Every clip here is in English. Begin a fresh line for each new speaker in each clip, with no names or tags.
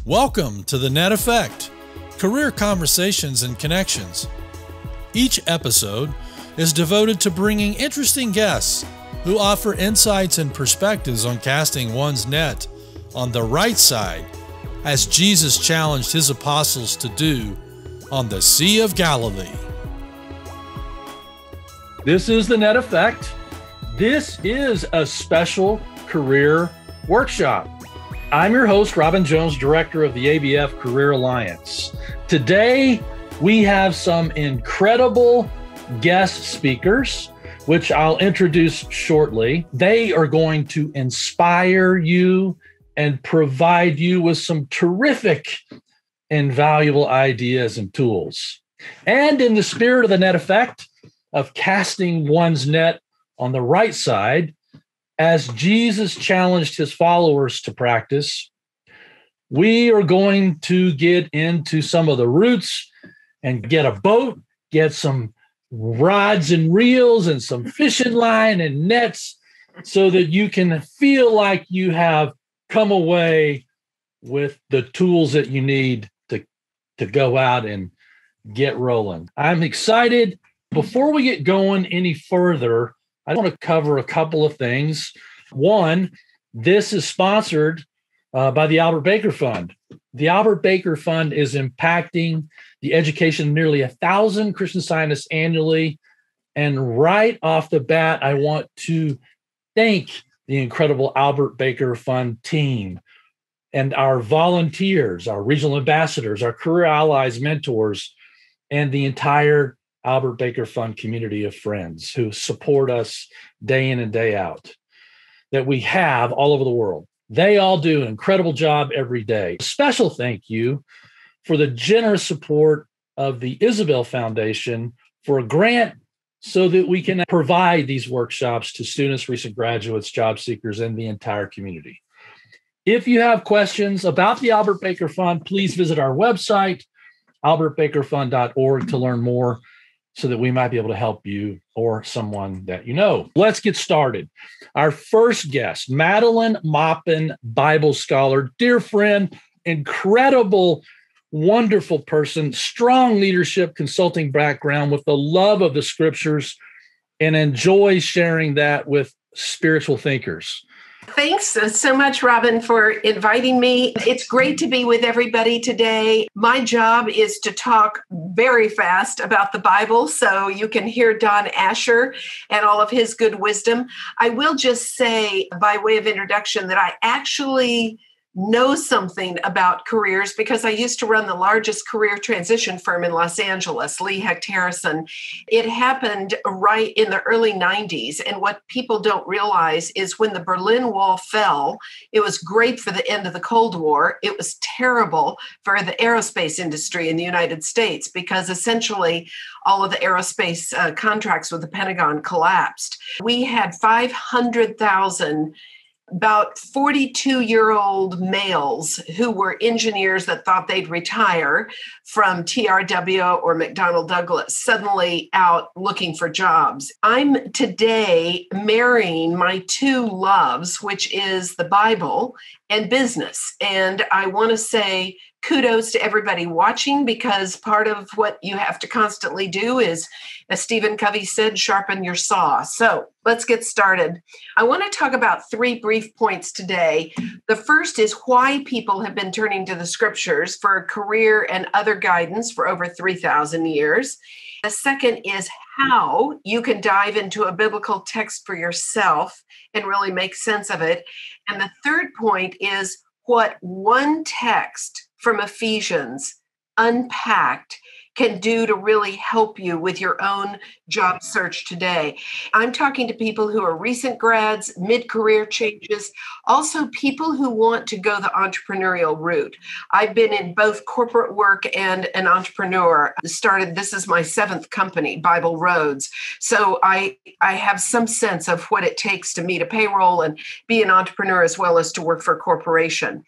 Welcome to the Net Effect, Career Conversations and Connections. Each episode is devoted to bringing interesting guests who offer insights and perspectives on casting one's net on the right side, as Jesus challenged his apostles to do on the Sea of Galilee. This is the Net Effect. This is a special career workshop. I'm your host, Robin Jones, Director of the ABF Career Alliance. Today, we have some incredible guest speakers, which I'll introduce shortly. They are going to inspire you and provide you with some terrific and valuable ideas and tools. And in the spirit of the Net Effect of casting one's net on the right side, as Jesus challenged his followers to practice, we are going to get into some of the roots and get a boat, get some rods and reels and some fishing line and nets so that you can feel like you have come away with the tools that you need to go out and get rolling. I'm excited. Before we get going any further, I want to cover a couple of things. One, this is sponsored by the Albert Baker Fund. The Albert Baker Fund is impacting the education of nearly 1,000 Christian Scientists annually. And right off the bat, I want to thank the incredible Albert Baker Fund team and our volunteers, our regional ambassadors, our career allies, mentors, and the entire Albert Baker Fund community of friends who support us day in and day out that we have all over the world. They all do an incredible job every day. A special thank you for the generous support of the Isabel Foundation for a grant so that we can provide these workshops to students, recent graduates, job seekers, and the entire community. If you have questions about the Albert Baker Fund, please visit our website, albertbakerfund.org, to learn more so that we might be able to help you or someone that you know. Let's get started. Our first guest, Madelon Maupin, Bible scholar, dear friend, incredible, wonderful person, strong leadership consulting background with the love of the scriptures, and enjoys sharing that with spiritual thinkers.
Thanks so much, Robin, for inviting me. It's great to be with everybody today. My job is to talk very fast about the Bible, so you can hear Don Asher and all of his good wisdom. I will just say, by way of introduction, that I actually know something about careers because I used to run the largest career transition firm in Los Angeles, Lee Hecht Harrison. It happened right in the early 90s. And what people don't realize is when the Berlin Wall fell, it was great for the end of the Cold War. It was terrible for the aerospace industry in the United States because essentially all of the aerospace contracts with the Pentagon collapsed. We had 500,000 about 42-year-old males who were engineers that thought they'd retire from TRW or McDonnell Douglas, suddenly out looking for jobs. I'm today marrying my two loves, which is the Bible and business. And I want to say kudos to everybody watching, because part of what you have to constantly do is, as Stephen Covey said, sharpen your saw. So let's get started. I want to talk about three brief points today. The first is why people have been turning to the scriptures for career and other guidance for over 3,000 years. The second is how you can dive into a biblical text for yourself and really make sense of it. And the third point is what one text from Ephesians unpacked can do to really help you with your own job search today. I'm talking to people who are recent grads, mid-career changes, also people who want to go the entrepreneurial route. I've been in both corporate work and an entrepreneur. This is my 7th company, Bible Roads. So I have some sense of what it takes to meet a payroll and be an entrepreneur as well as to work for a corporation.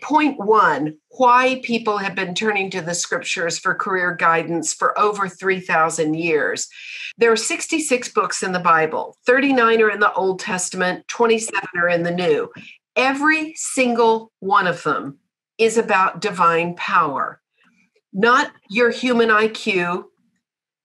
Point one, why people have been turning to the scriptures for career guidance for over 3,000 years. There are 66 books in the Bible. 39 are in the Old Testament, 27 are in the New. Every single one of them is about divine power, not your human IQ,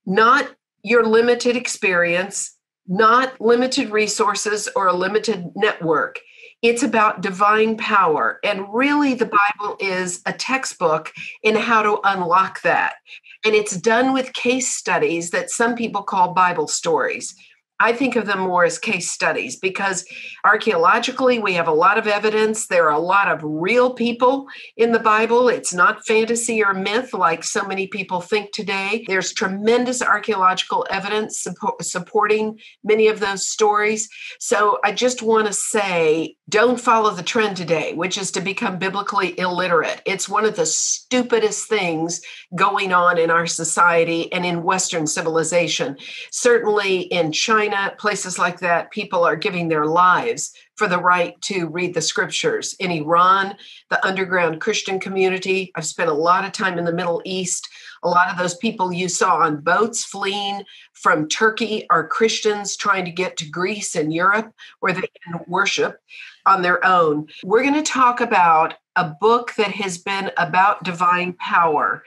not your limited experience, not limited resources or a limited network. It's about divine power. And really, the Bible is a textbook in how to unlock that. And it's done with case studies that some people call Bible stories. I think of them more as case studies because archaeologically, we have a lot of evidence. There are a lot of real people in the Bible. It's not fantasy or myth like so many people think today. There's tremendous archaeological evidence supporting many of those stories. So I just want to say, don't follow the trend today, which is to become biblically illiterate. It's one of the stupidest things going on in our society and in Western civilization. Certainly in China, places like that, people are giving their lives for the right to read the scriptures. In Iran, the underground Christian community, I've spent a lot of time in the Middle East. A lot of those people you saw on boats fleeing from Turkey are Christians trying to get to Greece and Europe where they can worship on their own. We're going to talk about a book that has been about divine power.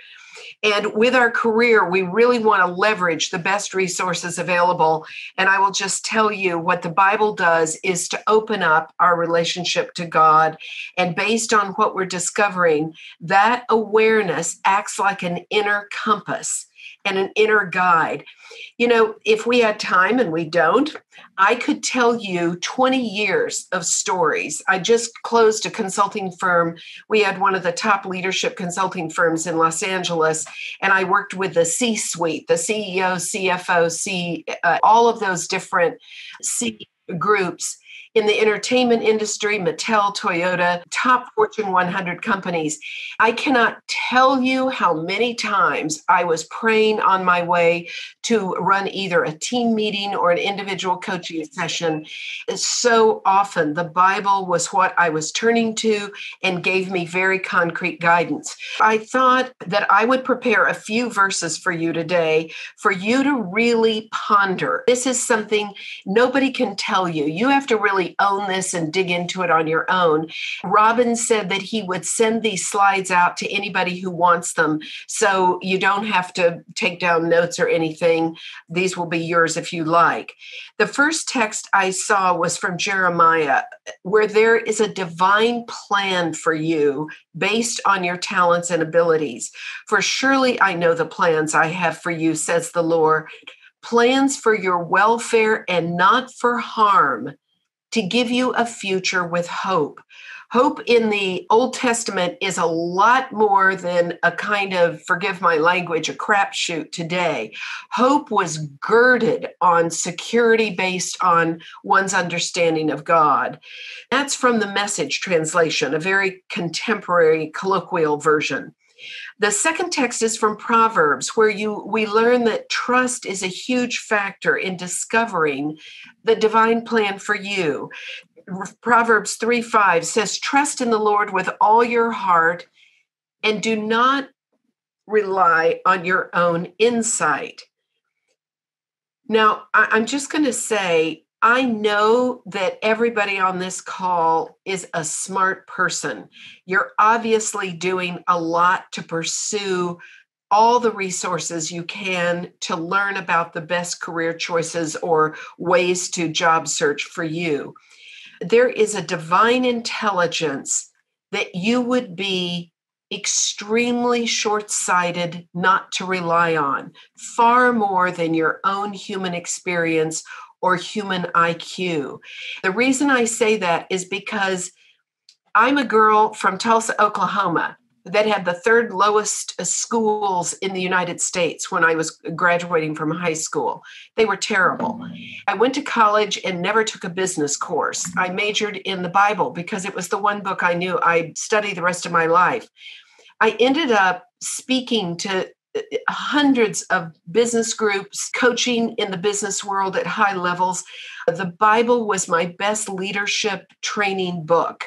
And with our career, we really want to leverage the best resources available. And I will just tell you what the Bible does is to open up our relationship to God. And based on what we're discovering, that awareness acts like an inner compass and an inner guide. You know, if we had time, and we don't, I could tell you 20 years of stories. I just closed a consulting firm. We had one of the top leadership consulting firms in Los Angeles, and I worked with the C-suite, the CEO, CFO, all of those different C groups in the entertainment industry, Mattel, Toyota, top Fortune 100 companies. I cannot tell you how many times I was praying on my way to run either a team meeting or an individual coaching session. So often the Bible was what I was turning to and gave me very concrete guidance. I thought that I would prepare a few verses for you today for you to really ponder. This is something nobody can tell you. You have to really own this and dig into it on your own. Robin said that he would send these slides out to anybody who wants them, so you don't have to take down notes or anything. These will be yours if you like. The first text I saw was from Jeremiah, where there is a divine plan for you based on your talents and abilities. For surely I know the plans I have for you, says the Lord, plans for your welfare and not for harm, to give you a future with hope. Hope in the Old Testament is a lot more than a kind of, forgive my language, a crapshoot today. Hope was girded on security based on one's understanding of God. That's from the Message translation, a very contemporary colloquial version. The second text is from Proverbs, where we learn that trust is a huge factor in discovering the divine plan for you. Proverbs 3:5 says, trust in the Lord with all your heart and do not rely on your own insight. Now, I'm just going to say, I know that everybody on this call is a smart person. You're obviously doing a lot to pursue all the resources you can to learn about the best career choices or ways to job search for you. There is a divine intelligence that you would be extremely short-sighted not to rely on, far more than your own human experience or human IQ. The reason I say that is because I'm a girl from Tulsa, Oklahoma, that had the third lowest schools in the United States when I was graduating from high school. They were terrible. I went to college and never took a business course. I majored in the Bible because it was the one book I knew I'd study the rest of my life. I ended up speaking to hundreds of business groups, coaching in the business world at high levels. The Bible was my best leadership training book.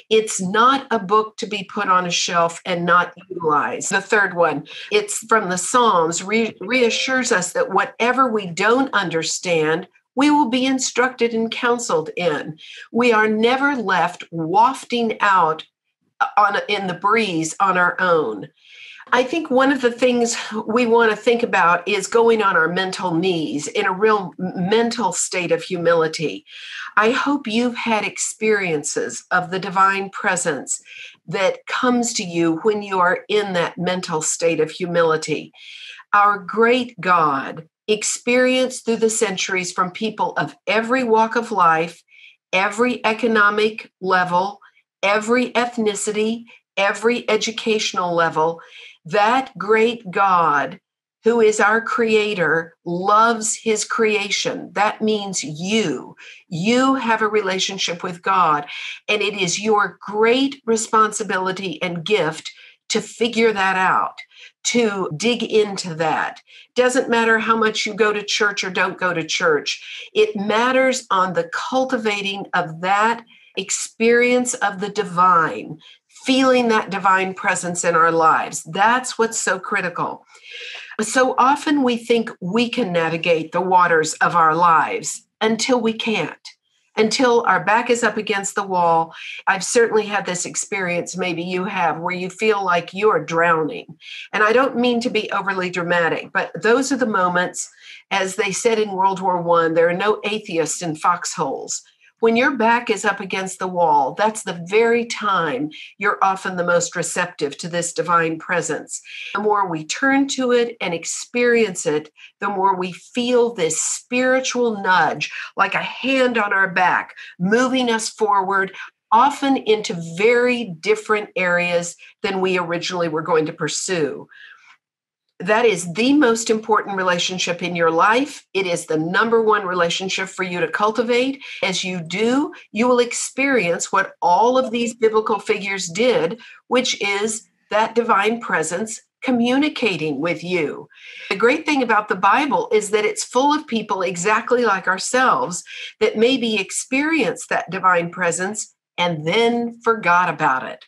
It's not a book to be put on a shelf and not utilized. The third one, it's from the Psalms, reassures us that whatever we don't understand, we will be instructed and counseled in. We are never left wafting out in the breeze on our own. I think one of the things we want to think about is going on our mental knees in a real mental state of humility. I hope you've had experiences of the divine presence that comes to you when you are in that mental state of humility. Our great God, experienced through the centuries from people of every walk of life, every economic level, every ethnicity, every educational level, that great God, who is our creator, loves his creation. That means you. You have a relationship with God, and it is your great responsibility and gift to figure that out, to dig into that. Doesn't matter how much you go to church or don't go to church. It matters on the cultivating of that experience of the divine, feeling that divine presence in our lives. That's what's so critical. So often we think we can navigate the waters of our lives until we can't, until our back is up against the wall. I've certainly had this experience, maybe you have, where you feel like you're drowning. And I don't mean to be overly dramatic, but those are the moments, as they said in World War I, there are no atheists in foxholes. When your back is up against the wall, that's the very time you're often the most receptive to this divine presence. The more we turn to it and experience it, the more we feel this spiritual nudge, like a hand on our back, moving us forward, often into very different areas than we originally were going to pursue. That is the most important relationship in your life. It is the number one relationship for you to cultivate. As you do, you will experience what all of these biblical figures did, which is that divine presence communicating with you. The great thing about the Bible is that it's full of people exactly like ourselves that maybe experienced that divine presence and then forgot about it.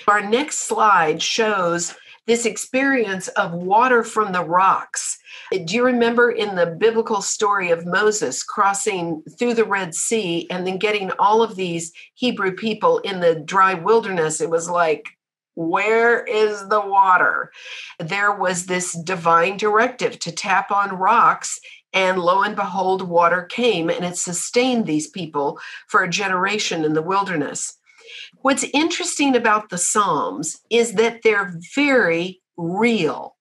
Our next slide shows this experience of water from the rocks. Do you remember in the biblical story of Moses crossing through the Red Sea and then getting all of these Hebrew people in the dry wilderness? It was like, where is the water? There was this divine directive to tap on rocks, and lo and behold, water came, and it sustained these people for a generation in the wilderness. What's interesting about the Psalms is that they're very real.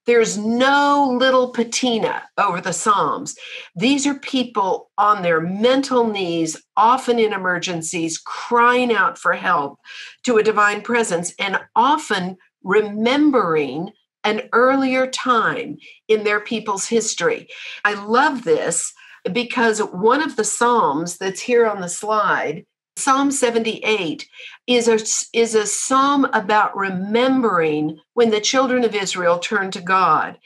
There's no little patina over the Psalms. These are people on their mental knees, often in emergencies, crying out for help to a divine presence, and often remembering an earlier time in their people's history. I love this because one of the Psalms that's here on the slide, Psalm 78, is a psalm about remembering when the children of Israel turned to God.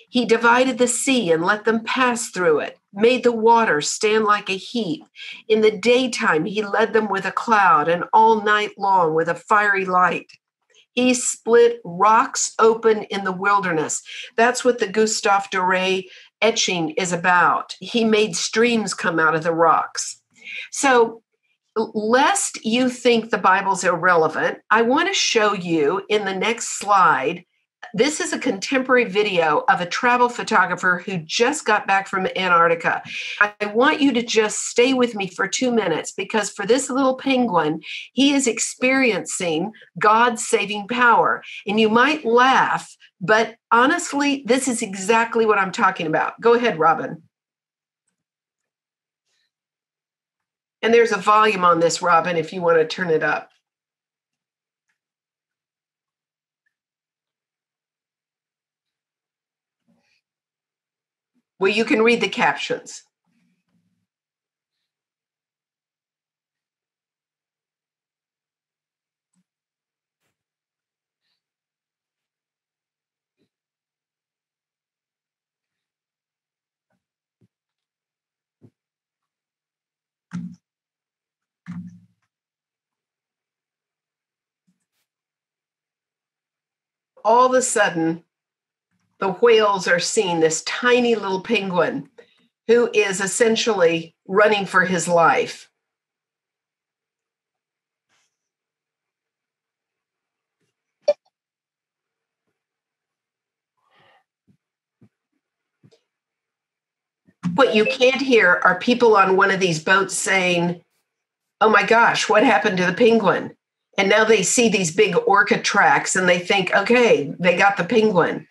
He divided the sea and let them pass through it, made the water stand like a heap. In the daytime, he led them with a cloud, and all night long with a fiery light. He split rocks open in the wilderness. That's what the Gustave Doré etching is about. He made streams come out of the rocks. So, lest you think the Bible's irrelevant, I want to show you in the next slide. This is a contemporary video of a travel photographer who just got back from Antarctica. I want you to just stay with me for 2 minutes, because for this little penguin, he is experiencing God's saving power. And you might laugh, but honestly, this is exactly what I'm talking about. Go ahead, Robin. And there's a volume on this, Robin, if you want to turn it up. Well, you can read the captions. All of a sudden, the whales are seeing this tiny little penguin who is essentially running for his life. What you can't hear are people on one of these boats saying, oh my gosh, what happened to the penguin? And now they see these big orca tracks and they think, okay, they got the penguin.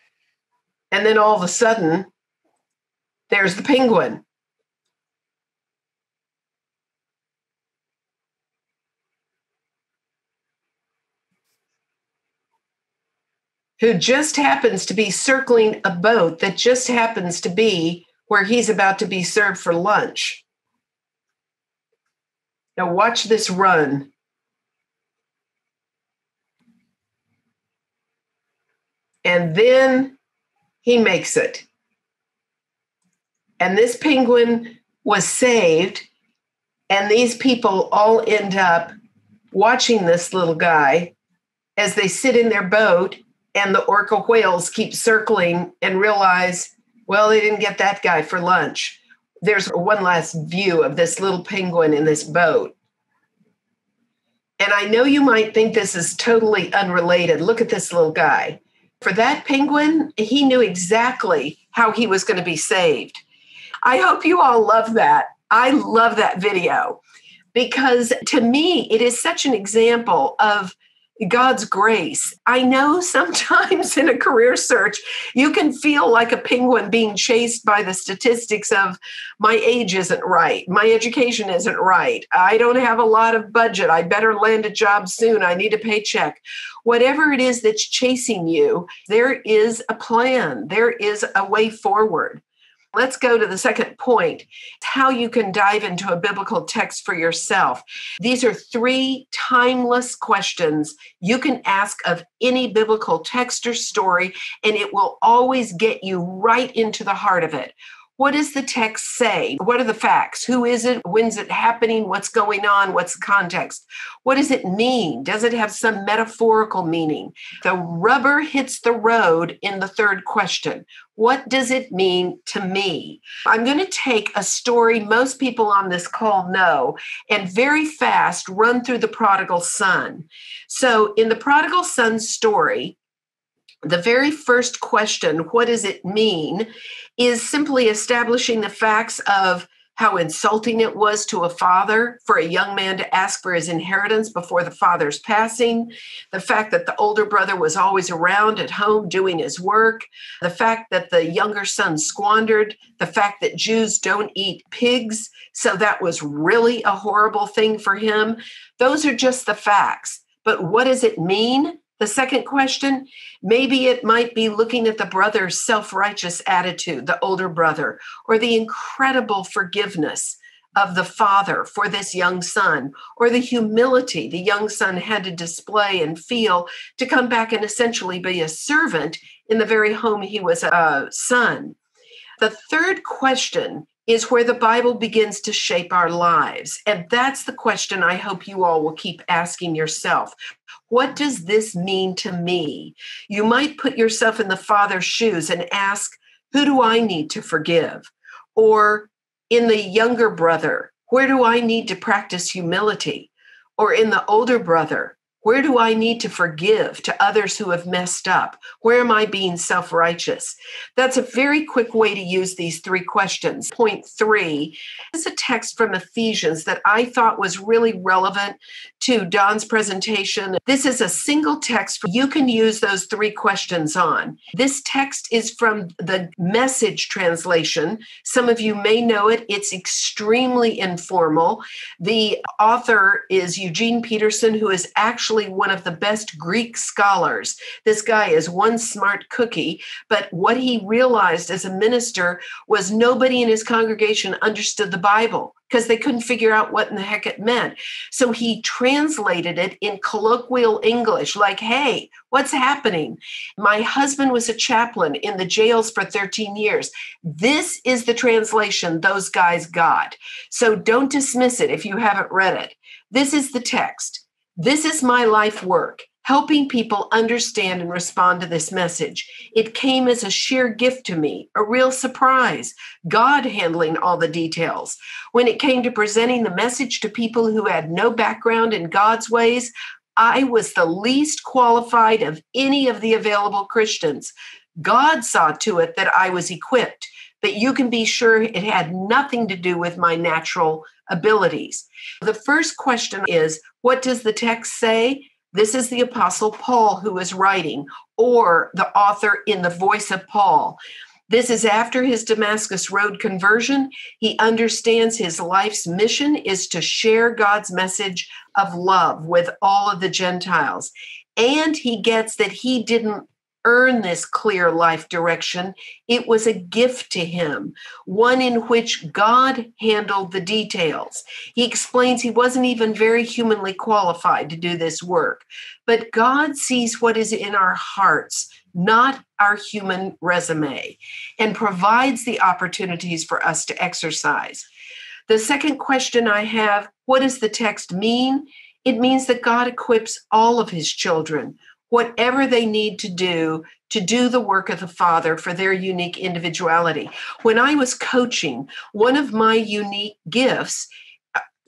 And then all of a sudden, there's the penguin. Who just happens to be circling a boat that just happens to be where he's about to be served for lunch. Now watch this run. And then he makes it. And this penguin was saved. And these people all end up watching this little guy as they sit in their boat and the orca whales keep circling and realize, well, they didn't get that guy for lunch. There's one last view of this little penguin in this boat. And I know you might think this is totally unrelated. Look at this little guy. For that penguin, he knew exactly how he was going to be saved. I hope you all love that. I love that video because to me, it is such an example of God's grace. I know sometimes in a career search, you can feel like a penguin being chased by the statistics of my age isn't right. My education isn't right. I don't have a lot of budget. I better land a job soon. I need a paycheck. Whatever it is that's chasing you, there is a plan. There is a way forward. Let's go to the second point, how you can dive into a biblical text for yourself. These are 3 timeless questions you can ask of any biblical text or story, and it will always get you right into the heart of it. What does the text say? What are the facts? Who is it? When's it happening? What's going on? What's the context? What does it mean? Does it have some metaphorical meaning? The rubber hits the road in the third question. What does it mean to me? I'm going to take a story most people on this call know and very fast run through the prodigal son. So in the prodigal son story, the very first question, what does it mean, is simply establishing the facts of how insulting it was to a father for a young man to ask for his inheritance before the father's passing, the fact that the older brother was always around at home doing his work, the fact that the younger son squandered, the fact that Jews don't eat pigs, so that was really a horrible thing for him. Those are just the facts. But what does it mean? The second question, maybe it might be looking at the brother's self-righteous attitude, the older brother, or the incredible forgiveness of the father for this young son, or the humility the young son had to display and feel to come back and essentially be a servant in the very home he was a son. The third question is where the Bible begins to shape our lives. And that's the question I hope you all will keep asking yourself. What does this mean to me? You might put yourself in the father's shoes and ask, who do I need to forgive? Or in the younger brother, where do I need to practice humility? Or in the older brother, where do I need to forgive to others who have messed up? Where am I being self-righteous? That's a very quick way to use these 3 questions. Point 3 is a text from Ephesians that I thought was really relevant to Don's presentation. This is a single text you can use those 3 questions on. This text is from the Message translation. Some of you may know it. It's extremely informal. The author is Eugene Peterson, who is actually one of the best Greek scholars. This guy is one smart cookie, but what he realized as a minister was nobody in his congregation understood the Bible because they couldn't figure out what in the heck it meant. So he translated it in colloquial English, like, hey, what's happening? My husband was a chaplain in the jails for 13 years. This is the translation those guys got. So don't dismiss it if you haven't read it. This is the text. This is my life work, helping people understand and respond to this message. It came as a sheer gift to me, a real surprise, God handling all the details. When it came to presenting the message to people who had no background in God's ways, I was the least qualified of any of the available Christians. God saw to it that I was equipped, that you can be sure it had nothing to do with my natural abilities. The first question is, what does the text say? This is the Apostle Paul who is writing, or the author in the voice of Paul. This is after his Damascus Road conversion. He understands his life's mission is to share God's message of love with all of the Gentiles. And he gets that he didn't earn this clear life direction. It was a gift to him, one in which God handled the details. He explains he wasn't even very humanly qualified to do this work, but God sees what is in our hearts, not our human resume, and provides the opportunities for us to exercise. The second question I have, what does the text mean? It means that God equips all of his children, whatever they need to do the work of the Father for their unique individuality. When I was coaching, one of my unique gifts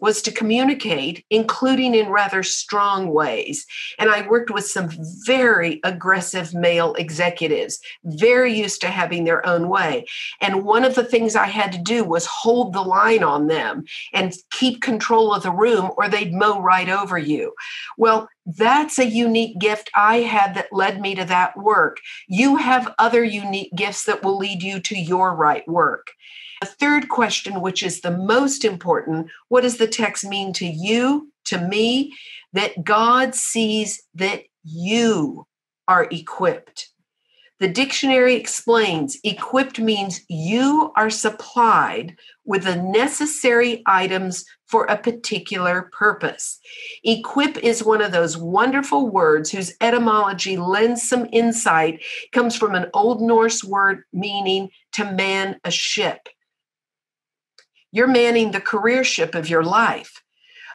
was to communicate, including in rather strong ways. And I worked with some very aggressive male executives, very used to having their own way. And one of the things I had to do was hold the line on them and keep control of the room, or they'd mow right over you. Well, that's a unique gift I had that led me to that work. You have other unique gifts that will lead you to your right work. The third question, which is the most important, what does the text mean to you, to me? That God sees that you are equipped. The dictionary explains equipped means you are supplied with the necessary items for a particular purpose. Equip is one of those wonderful words whose etymology lends some insight. It comes from an Old Norse word meaning to man a ship. You're manning the career ship of your life.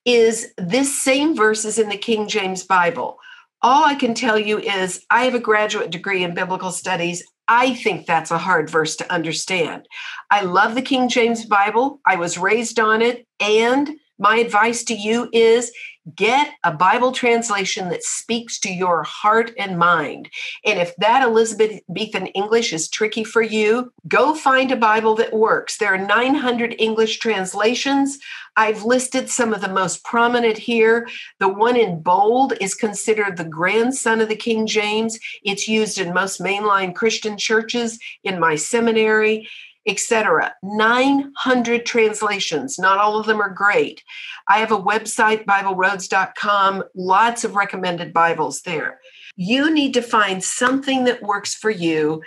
Is this same verses in the King James Bible? All I can tell you is I have a graduate degree in biblical studies. I think that's a hard verse to understand. I love the King James Bible. I was raised on it. And my advice to you is get a Bible translation that speaks to your heart and mind. And if that Elizabethan English is tricky for you, go find a Bible that works. There are 900 English translations. I've listed some of the most prominent here. The one in bold is considered the grandson of the King James. It's used in most mainline Christian churches, in my seminary, etc. 900 translations. Not all of them are great. I have a website, BibleRoads.com, lots of recommended Bibles there. You need to find something that works for you,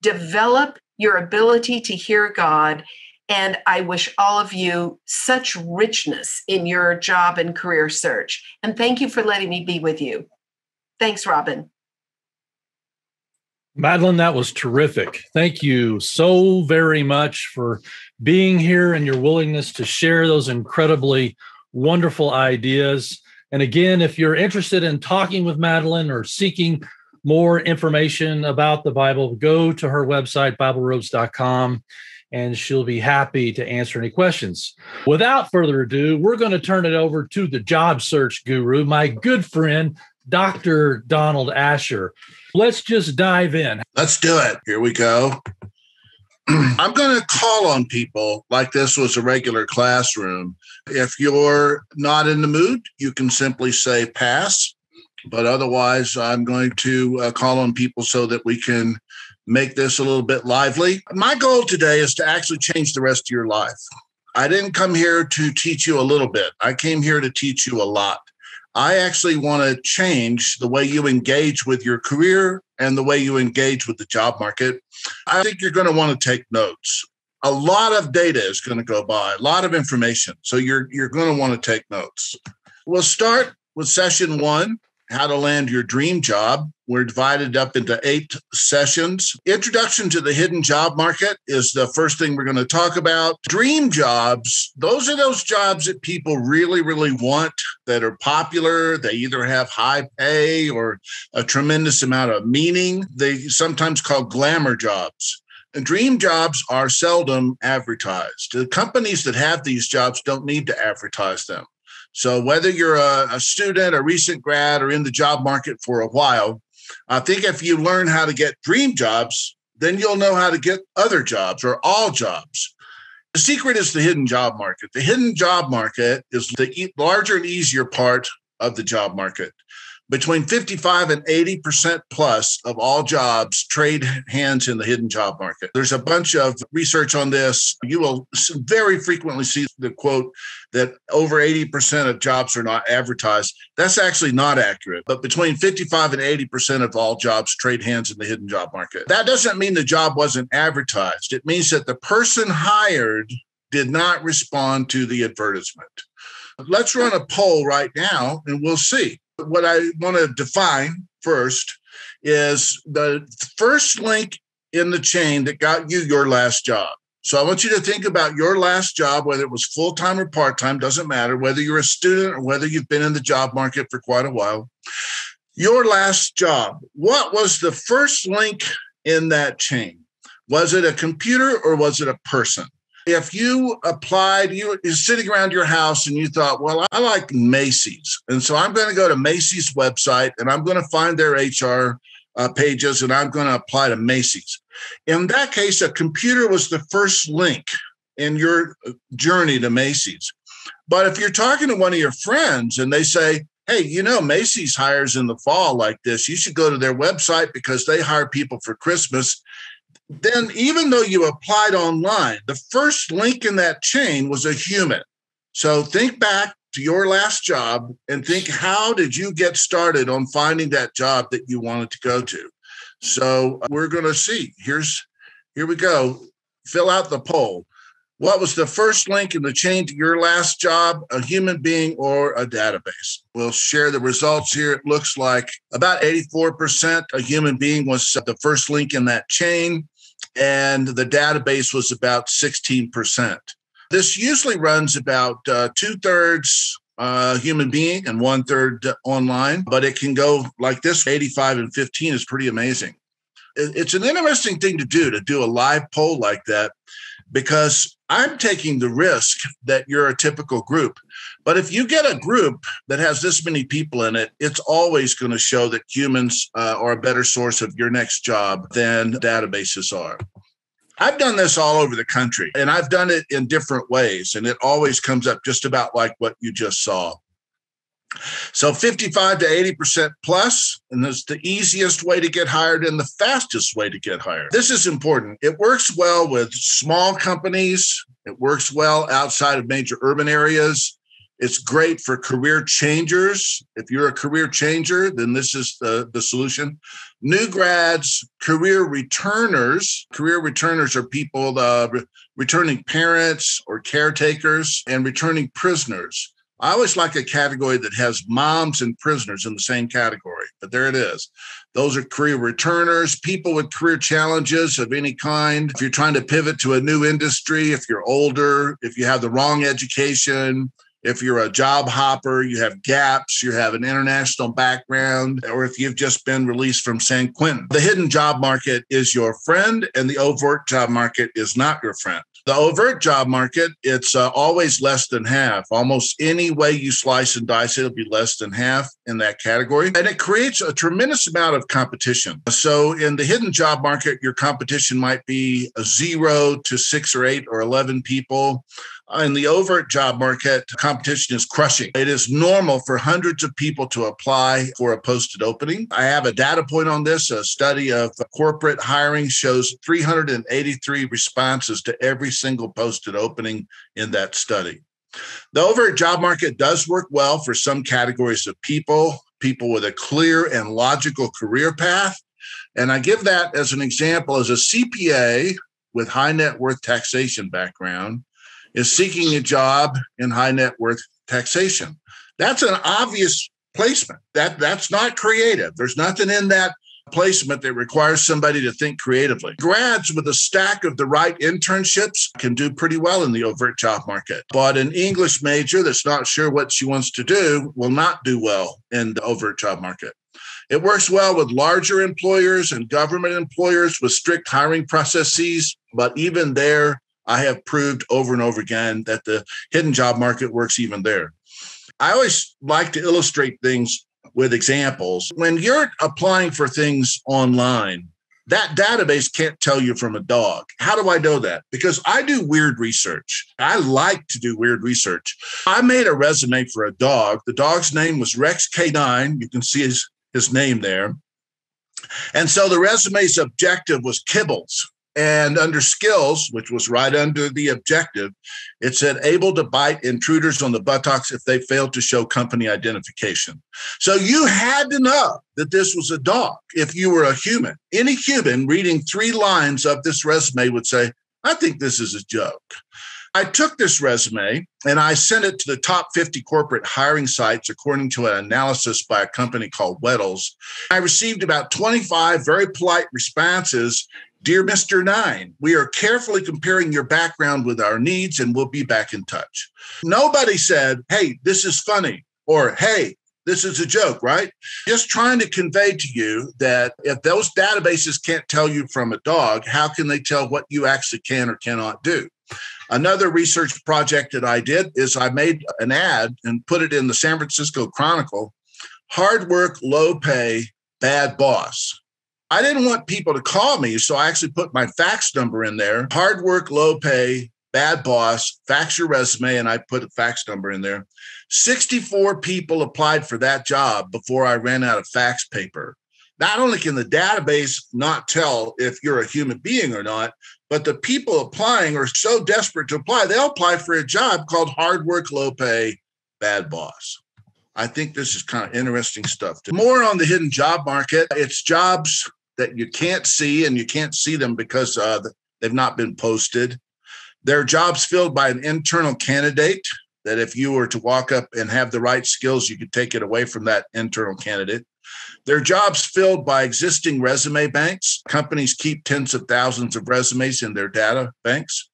develop your ability to hear God, and I wish all of you such richness in your job and career search. And thank you for letting me be with you. Thanks, Robin.
Madelon, that was terrific. Thank you so very much for being here and your willingness to share those incredibly wonderful ideas. And again, if you're interested in talking with Madelon or seeking more information about the Bible, go to her website, BibleRoads.com, and she'll be happy to answer any questions. Without further ado, we're going to turn it over to the job search guru, my good friend, Dr. Donald Asher. Let's just dive in.
Let's do it. Here we go. I'm going to call on people like this was a regular classroom. If you're not in the mood, you can simply say pass. But otherwise, I'm going to call on people so that we can make this a little bit lively. My goal today is to actually change the rest of your life. I didn't come here to teach you a little bit. I came here to teach you a lot. I actually want to change the way you engage with your career and the way you engage with the job market. I think you're going to want to take notes. A lot of data is going to go by, a lot of information. So you're going to want to take notes. We'll start with session 1, how to land your dream job. We're divided up into 8 sessions. Introduction to the hidden job market is the first thing we're going to talk about. Dream jobs, those are those jobs that people really, really want, that are popular. They either have high pay or a tremendous amount of meaning. They sometimes call glamour jobs. And dream jobs are seldom advertised. The companies that have these jobs don't need to advertise them. So whether you're a student, a recent grad, or in the job market for a while, I think if you learn how to get dream jobs, then you'll know how to get other jobs or all jobs. The secret is the hidden job market. The hidden job market is the larger and easier part of the job market. Between 55 and 80% plus of all jobs trade hands in the hidden job market. There's a bunch of research on this. You will very frequently see the quote that over 80% of jobs are not advertised. That's actually not accurate, but between 55 and 80% of all jobs trade hands in the hidden job market. That doesn't mean the job wasn't advertised. It means that the person hired did not respond to the advertisement. Let's run a poll right now and we'll see. What I want to define first is the first link in the chain that got you your last job. So I want you to think about your last job, whether it was full-time or part-time, doesn't matter, whether you're a student or whether you've been in the job market for quite a while. Your last job, what was the first link in that chain? Was it a computer or was it a person? If you applied, you're sitting around your house and you thought, well, I like Macy's. And so I'm going to go to Macy's website and I'm going to find their HR pages and I'm going to apply to Macy's. In that case, a computer was the first link in your journey to Macy's. But if you're talking to one of your friends and they say, hey, you know, Macy's hires in the fall like this, you should go to their website because they hire people for Christmas. Then even though you applied online, the first link in that chain was a human. So think back to your last job and think, how did you get started on finding that job that you wanted to go to? So we're going to see. Here we go. Fill out the poll. What was the first link in the chain to your last job, a human being or a database? We'll share the results here. It looks like about 84% a human being was the first link in that chain, and the database was about 16%. This usually runs about 2/3 human being and 1/3 online, but it can go like this. 85 and 15 is pretty amazing. It's an interesting thing to do a live poll like that, because I'm taking the risk that you're a typical group. But if you get a group that has this many people in it, it's always going to show that humans are a better source of your next job than databases are. I've done this all over the country, and I've done it in different ways, and it always comes up just about like what you just saw. So 55 to 80% plus, and that's the easiest way to get hired and the fastest way to get hired. This is important. It works well with small companies. It works well outside of major urban areas. It's great for career changers. If you're a career changer, then this is the solution. New grads, career returners. Career returners are people, returning parents or caretakers, and returning prisoners. I always like a category that has moms and prisoners in the same category, but there it is. Those are career returners, people with career challenges of any kind. If you're trying to pivot to a new industry, if you're older, if you have the wrong education, if you're a job hopper, you have gaps, you have an international background, or if you've just been released from San Quentin. The hidden job market is your friend, and the overt job market is not your friend. The overt job market, it's always less than half. Almost any way you slice and dice it, it'll be less than half in that category. And it creates a tremendous amount of competition. So in the hidden job market, your competition might be 0 to 6 or 8 or 11 people. In the overt job market, competition is crushing. It is normal for hundreds of people to apply for a posted opening. I have a data point on this. A study of corporate hiring shows 383 responses to every single posted opening in that study. The overt job market does work well for some categories of people with a clear and logical career path. And I give that as an example as a CPA with high net worth taxation background is seeking a job in high net worth taxation. That's an obvious placement. That's not creative. There's nothing in that placement that requires somebody to think creatively. Grads with a stack of the right internships can do pretty well in the overt job market. But an English major that's not sure what she wants to do will not do well in the overt job market. It works well with larger employers and government employers with strict hiring processes, but even there, I have proved over and over again that the hidden job market works even there. I always like to illustrate things with examples. When you're applying for things online, That database can't tell you from a dog. How do I know that? Because I do weird research. I like to do weird research. I made a resume for a dog. The dog's name was Rex K9. You can see his name there. And so the resume's objective was kibbles. And under skills, which was right under the objective, it said able to bite intruders on the buttocks if they failed to show company identification. So you had to know that this was a dog if you were a human. Any human reading 3 lines of this resume would say, I think this is a joke. I took this resume and I sent it to the top 50 corporate hiring sites according to an analysis by a company called Weddles. I received about 25 very polite responses. Dear Mr. 9, we are carefully comparing your background with our needs and we'll be back in touch. Nobody said, hey, this is funny, or hey, this is a joke, right? Just trying to convey to you that if those databases can't tell you from a dog, how can they tell what you actually can or cannot do? Another research project that I did is I made an ad and put it in the San Francisco Chronicle, hard work, low pay, bad boss. I didn't want people to call me, so I actually put my fax number in there. Hard work, low pay, bad boss, fax your resume, and I put a fax number in there. 64 people applied for that job before I ran out of fax paper. Not only can the database not tell if you're a human being or not, but the people applying are so desperate to apply, they'll apply for a job called hard work, low pay, bad boss. I think this is kind of interesting stuff. More on the hidden job market. It's jobs that you can't see, and you can't see them because they've not been posted. They're jobs filled by an internal candidate that if you were to walk up and have the right skills, you could take it away from that internal candidate. They're jobs filled by existing resume banks. Companies keep tens of thousands of resumes in their data banks.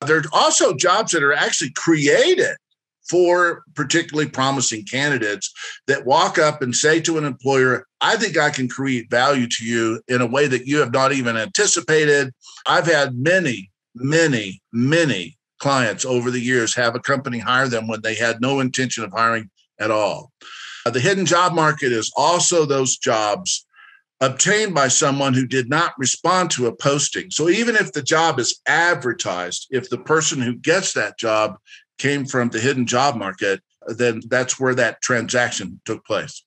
They're also jobs that are actually created for particularly promising candidates that walk up and say to an employer, I think I can create value to you in a way that you have not even anticipated. I've had many clients over the years have a company hire them when they had no intention of hiring at all. The hidden job market is also those jobs obtained by someone who did not respond to a posting. So even if the job is advertised, if the person who gets that job came from the hidden job market, then that's where that transaction took place.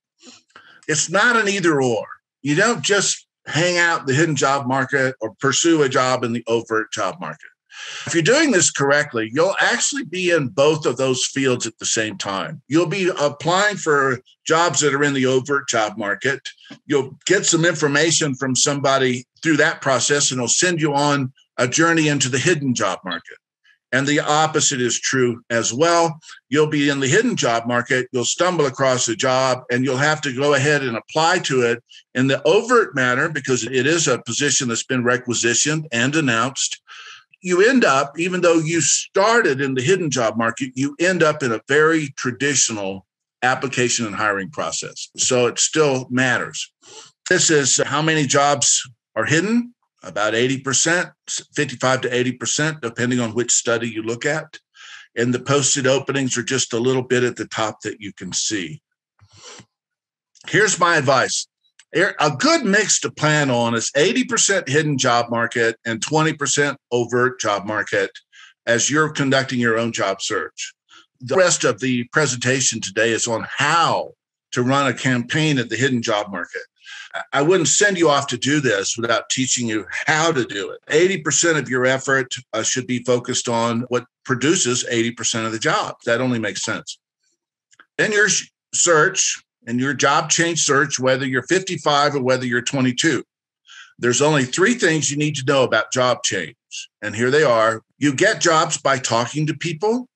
It's not an either or. You don't just hang out the hidden job market or pursue a job in the overt job market. If you're doing this correctly, you'll actually be in both of those fields at the same time. You'll be applying for jobs that are in the overt job market. You'll get some information from somebody through that process, and it'll send you on a journey into the hidden job market. And the opposite is true as well. You'll be in the hidden job market. You'll stumble across a job and you'll have to go ahead and apply to it in the overt manner because it is a position that's been requisitioned and announced. You end up, even though you started in the hidden job market, you end up in a very traditional application and hiring process. So it still matters. This is how many jobs are hidden. About 80%, 55 to 80%, depending on which study you look at. And the posted openings are just a little bit at the top that you can see. Here's my advice. A good mix to plan on is 80% hidden job market and 20% overt job market as you're conducting your own job search. The rest of the presentation today is on how to run a campaign at the hidden job market. I wouldn't send you off to do this without teaching you how to do it. 80% of your effort should be focused on what produces 80% of the job. That only makes sense. In your search and your job change search, whether you're 55 or whether you're 22, there's only 3 things you need to know about job change. And here they are. You get jobs by talking to people.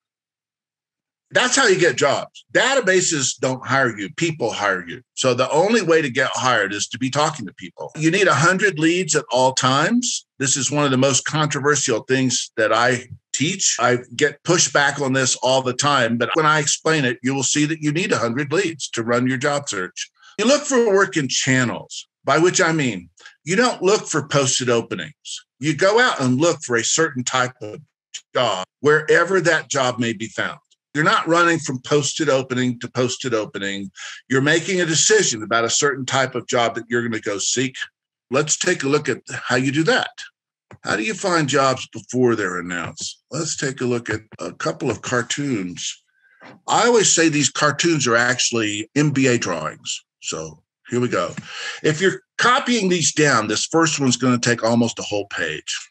That's how you get jobs. Databases don't hire you. People hire you. So the only way to get hired is to be talking to people. You need 100 leads at all times. This is one of the most controversial things that I teach. I get pushback on this all the time, but when I explain it, you will see that you need 100 leads to run your job search. You look for work in channels, by which I mean, you don't look for posted openings. You go out and look for a certain type of job wherever that job may be found. You're not running from posted opening to posted opening. You're making a decision about a certain type of job that you're going to go seek. let's take a look at how you do that. How do you find jobs before they're announced? Let's take a look at a couple of cartoons. I always say these cartoons are actually MBA drawings. So here we go. If you're copying these down, this first one's going to take almost a whole page.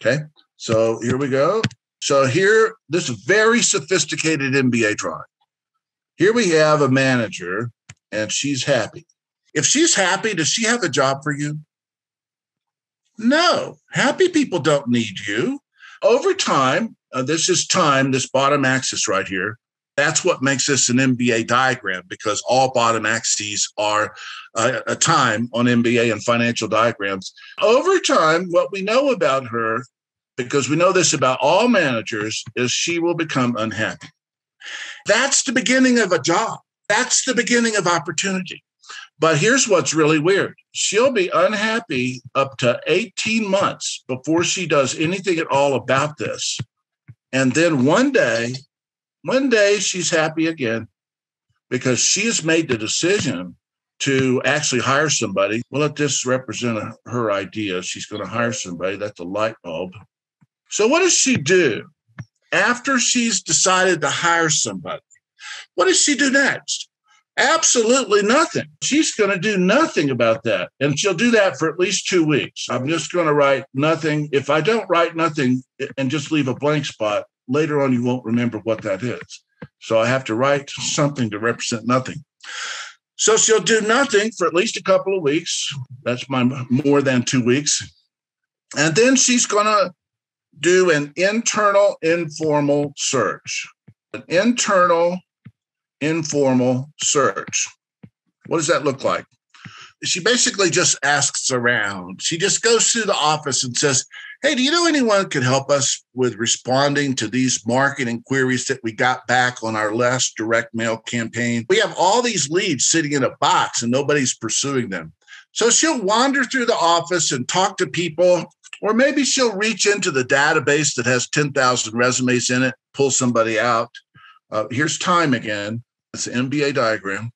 Okay, so here we go. So here, this very sophisticated MBA drawing. Here we have a manager, and she's happy. If she's happy, does she have a job for you? No, happy people don't need you. Over time, this is time, this bottom axis right here. That's what makes this an MBA diagram, because all bottom axes are a time on MBA and financial diagrams. Over time, what we know about her, because we know this about all managers, is she will become unhappy. That's the beginning of a job. That's the beginning of opportunity. But here's what's really weird. She'll be unhappy up to 18 months before she does anything at all about this. And then one day she's happy again because she has made the decision to actually hire somebody. Well, let this represent her idea. She's going to hire somebody. That's a light bulb. So what does she do after she's decided to hire somebody? What does she do next? Absolutely nothing. She's going to do nothing about that. And she'll do that for at least 2 weeks. I'm just going to write nothing. If I don't write nothing and just leave a blank spot, later on, you won't remember what that is. So I have to write something to represent nothing. So she'll do nothing for at least a couple of weeks. That's my more than 2 weeks. And then she's going to do an internal informal search. An internal informal search. What does that look like? She basically just asks around. She just goes through the office and says, hey, do you know anyone who can help us with responding to these marketing queries that we got back on our last direct mail campaign? We have all these leads sitting in a box and nobody's pursuing them. So she'll wander through the office and talk to people, or maybe she'll reach into the database that has 10,000 resumes in it, pull somebody out. Here's time again. It's an MBA diagram.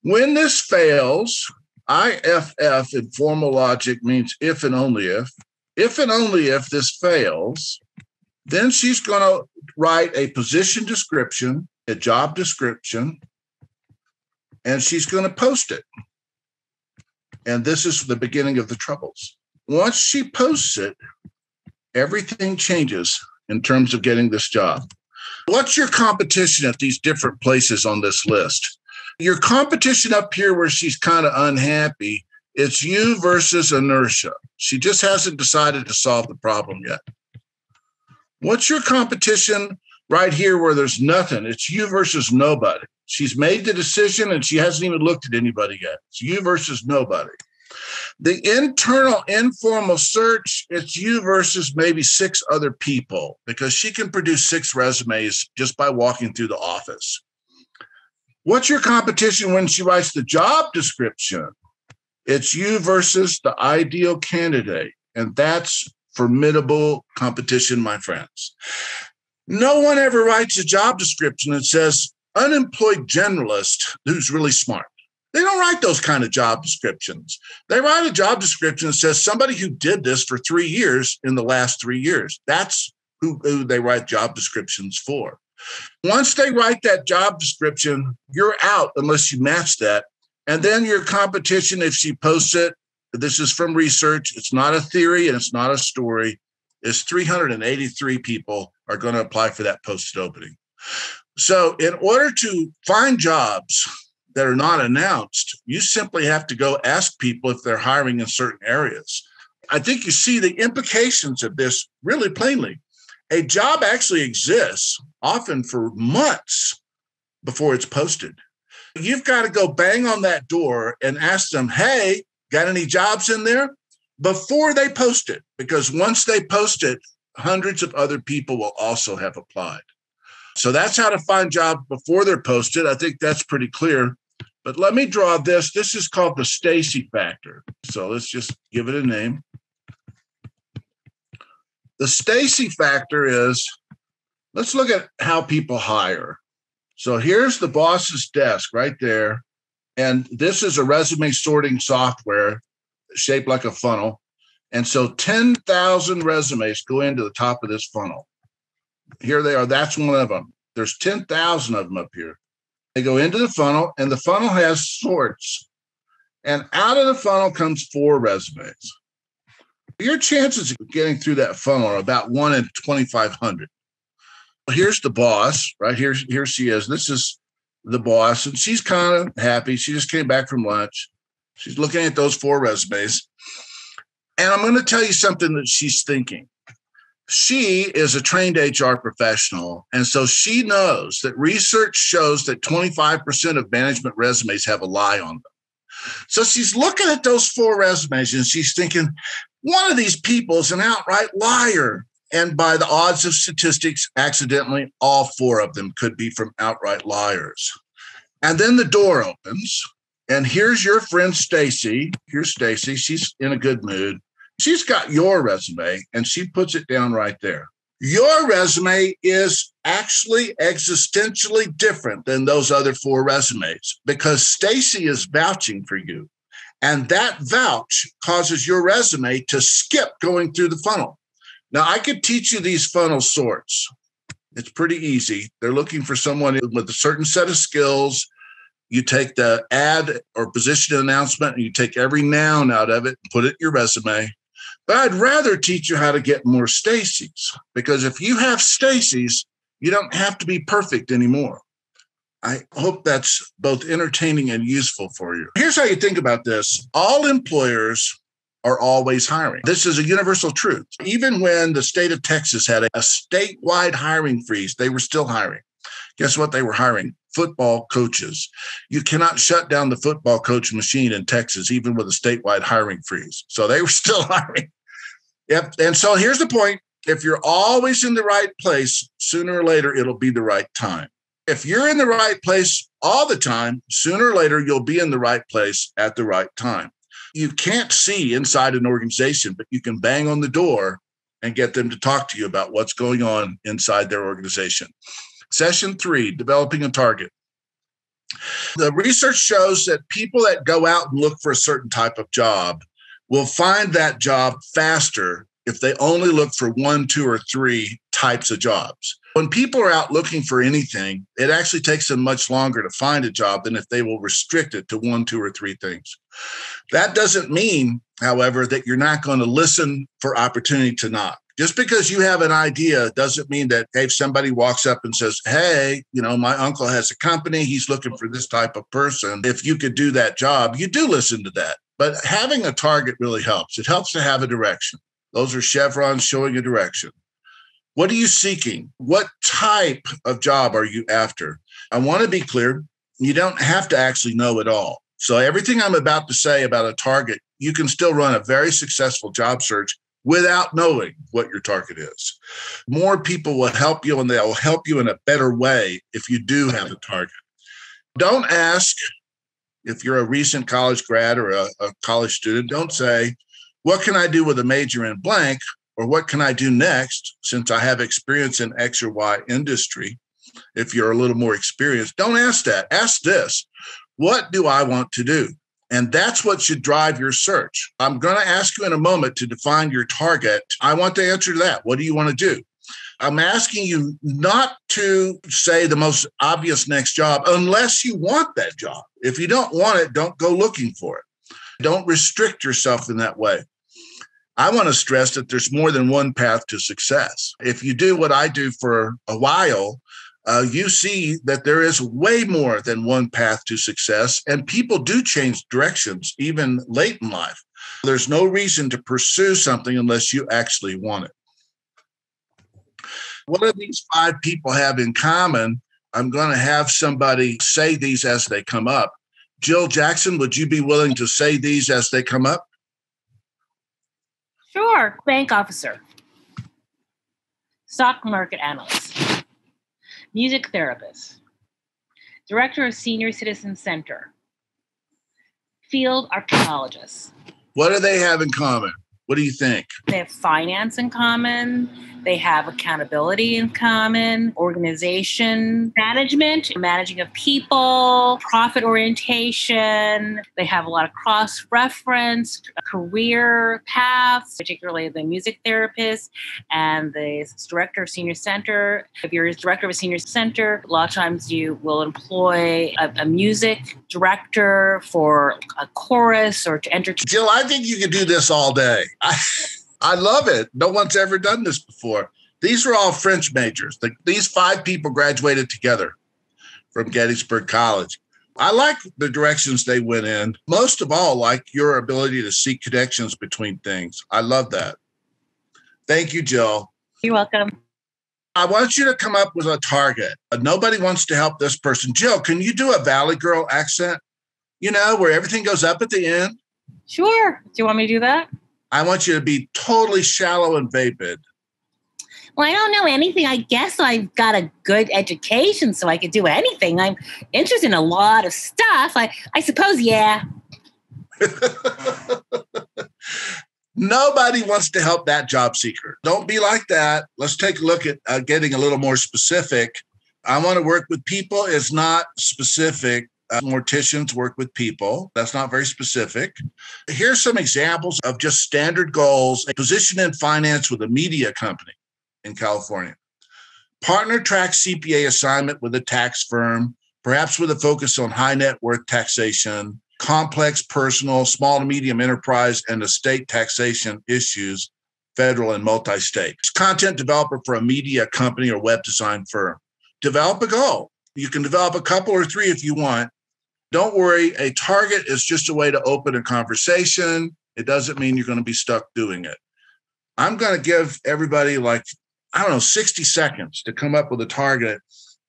When this fails, IFF in formal logic means if and only if. If and only if this fails, then she's going to write a position description, a job description, and she's going to post it. And this is the beginning of the troubles. Once she posts it, everything changes in terms of getting this job. What's your competition at these different places on this list? Your competition up here where she's kind of unhappy, it's you versus inertia. She just hasn't decided to solve the problem yet. What's your competition right here where there's nothing? It's you versus nobody. She's made the decision and she hasn't even looked at anybody yet. It's you versus nobody. The internal informal search, it's you versus maybe 6 other people, because she can produce 6 resumes just by walking through the office. What's your competition when she writes the job description? It's you versus the ideal candidate. And that's formidable competition, my friends. No one ever writes a job description that says unemployed generalist who's really smart. They don't write those kind of job descriptions. They write a job description that says somebody who did this for 3 years in the last 3 years. That's who they write job descriptions for. Once they write that job description, you're out unless you match that. And then your competition, if she posts it, this is from research, it's not a theory and it's not a story, is 383 people are going to apply for that posted opening. So in order to find jobs that are not announced, you simply have to go ask people if they're hiring in certain areas. I think you see the implications of this really plainly. A job actually exists often for months before it's posted. You've got to go bang on that door and ask them, hey, got any jobs in there? Before they post it, because once they post it, hundreds of other people will also have applied. So that's how to find jobs before they're posted. I think that's pretty clear. But let me draw this. This is called the Stacy factor. So let's just give it a name. The Stacy factor is, let's look at how people hire. So here's the boss's desk right there. And this is a resume sorting software. shaped like a funnel. And so 10,000 resumes go into the top of this funnel. Here they are. That's one of them. There's 10,000 of them up here. They go into the funnel, and the funnel has sorts. And out of the funnel comes 4 resumes. Your chances of getting through that funnel are about 1 in 2,500. Here's the boss, right? Here she is. This is the boss, and she's kind of happy. She just came back from lunch. She's looking at those 4 resumes. And I'm going to tell you something that she's thinking. She is a trained HR professional, and so she knows that research shows that 25% of management resumes have a lie on them. So she's looking at those 4 resumes, and she's thinking, one of these people is an outright liar. And by the odds of statistics, accidentally, all 4 of them could be from outright liars. And then the door opens, and here's your friend Stacy. Here's Stacy. She's in a good mood. She's got your resume, and she puts it down right there. Your resume is actually existentially different than those other 4 resumes because Stacy is vouching for you. And that vouch causes your resume to skip going through the funnel. Now, I could teach you these funnel sorts. It's pretty easy. They're looking for someone with a certain set of skills. You take the ad or position announcement, and you take every noun out of it, put it in your resume. But I'd rather teach you how to get more Stacy's, because if you have Stacy's, you don't have to be perfect anymore. I hope that's both entertaining and useful for you. Here's how you think about this. All employers are always hiring. This is a universal truth. Even when the state of Texas had a statewide hiring freeze, they were still hiring. Guess what they were hiring? Football coaches. You cannot shut down the football coach machine in Texas, even with a statewide hiring freeze. So they were still hiring. Yep. And so here's the point. If you're always in the right place, sooner or later, it'll be the right time. If you're in the right place all the time, sooner or later, you'll be in the right place at the right time. You can't see inside an organization, but you can bang on the door and get them to talk to you about what's going on inside their organization. Session 3, developing a target. The research shows that people that go out and look for a certain type of job will find that job faster if they only look for 1, 2, or 3 types of jobs. When people are out looking for anything, it actually takes them much longer to find a job than if they will restrict it to 1, 2, or 3 things. That doesn't mean, however, that you're not going to listen for opportunity to knock. Just because you have an idea doesn't mean that if somebody walks up and says, hey, my uncle has a company, he's looking for this type of person. If you could do that job, you do listen to that. But having a target really helps. It helps to have a direction. Those are chevrons showing a direction. What are you seeking? What type of job are you after? I want to be clear. You don't have to actually know it all. So everything I'm about to say about a target, you can still run a very successful job search without knowing what your target is. More people will help you, and they will help you in a better way if you do have a target. Don't ask, if you're a recent college grad or a college student, don't say, what can I do with a major in blank? Or what can I do next since I have experience in X or Y industry? If you're a little more experienced, don't ask that. Ask this. What do I want to do? And that's what should drive your search. I'm going to ask you in a moment to define your target. I want the answer to that. What do you want to do? I'm asking you not to say the most obvious next job unless you want that job. If you don't want it, don't go looking for it. Don't restrict yourself in that way. I want to stress that there's more than one path to success. If you do what I do for a while, you see that there is way more than one path to success, and people do change directions even late in life. There's no reason to pursue something unless you actually want it. What do these 5 people have in common? I'm going to have somebody say these as they come up. Jill Jackson, would you be willing to say these as they come up?
Sure. Bank officer, stock market analyst, music therapist, director of Senior Citizen Center, field archaeologist.
What do they have in common? What do you think?
They have finance in common. They have accountability in common, organization, management, managing of people, profit orientation. They have a lot of cross-reference career paths, particularly the music therapist and the director of senior center. If you're a director of a senior center, a lot of times you will employ a music director for a chorus or to entertain.
Jill, I think you could do this all day. I love it. No one's ever done this before. These are all French majors. These 5 people graduated together from Gettysburg College. I like the directions they went in. Most of all, like your ability to see connections between things. I love that. Thank you, Jill.
You're welcome.
I want you to come up with a target. Nobody wants to help this person. Jill, can you do a Valley Girl accent? You know, where everything goes up at the end?
Sure. Do you want me to do that?
I want you to be totally shallow and vapid.
Well, I don't know anything. I guess I've got a good education, so I could do anything. I'm interested in a lot of stuff. I suppose, yeah.
Nobody wants to help that job seeker. Don't be like that. Let's take a look at getting a little more specific. I want to work with people is not specific. Morticians work with people. That's not very specific. Here's some examples of just standard goals. A position in finance with a media company in California. Partner track CPA assignment with a tax firm, perhaps with a focus on high net worth taxation, complex personal, small to medium enterprise, and estate taxation issues, federal and multi-state. Content developer for a media company or web design firm. Develop a goal. You can develop a couple or 3 if you want. Don't worry, a target is just a way to open a conversation. It doesn't mean you're going to be stuck doing it. I'm going to give everybody 60 seconds to come up with a target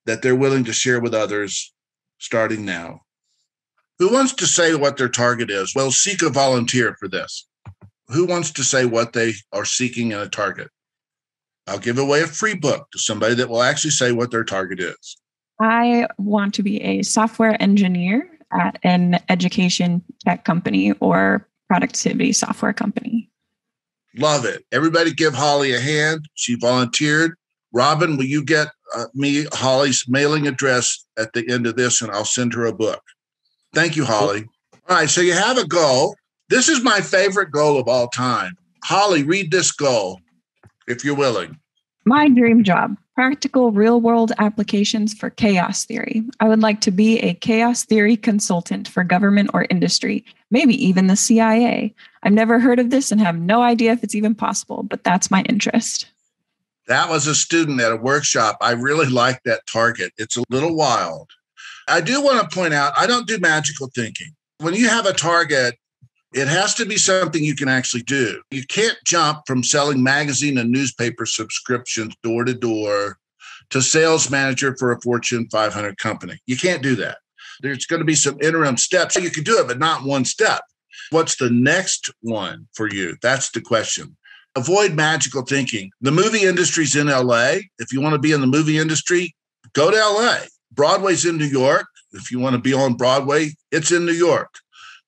that they're willing to share with others starting now. Who wants to say what their target is? Well, seek a volunteer for this. Who wants to say what they are seeking in a target? I'll give away a free book to somebody that will actually say what their target is.
I want to be a software engineer at an education tech company or productivity software company.
Love it. Everybody give Holly a hand. She volunteered. Robin, will you get me Holly's mailing address at the end of this, and I'll send her a book. Thank you, Holly. All right, so you have a goal. This is my favorite goal of all time. Holly, read this goal, if you're willing.
My dream job, practical real-world applications for chaos theory. I would like to be a chaos theory consultant for government or industry, maybe even the CIA. I've never heard of this and have no idea if it's even possible, but that's my interest.
That was a student at a workshop. I really like that target. It's a little wild. I do want to point out, I don't do magical thinking. When you have a target, it has to be something you can actually do. You can't jump from selling magazine and newspaper subscriptions door to door to sales manager for a Fortune 500 company. You can't do that. There's going to be some interim steps. You can do it, but not one step. What's the next one for you? That's the question. Avoid magical thinking. The movie industry's in LA. If you want to be in the movie industry, go to LA. Broadway's in New York. If you want to be on Broadway, it's in New York.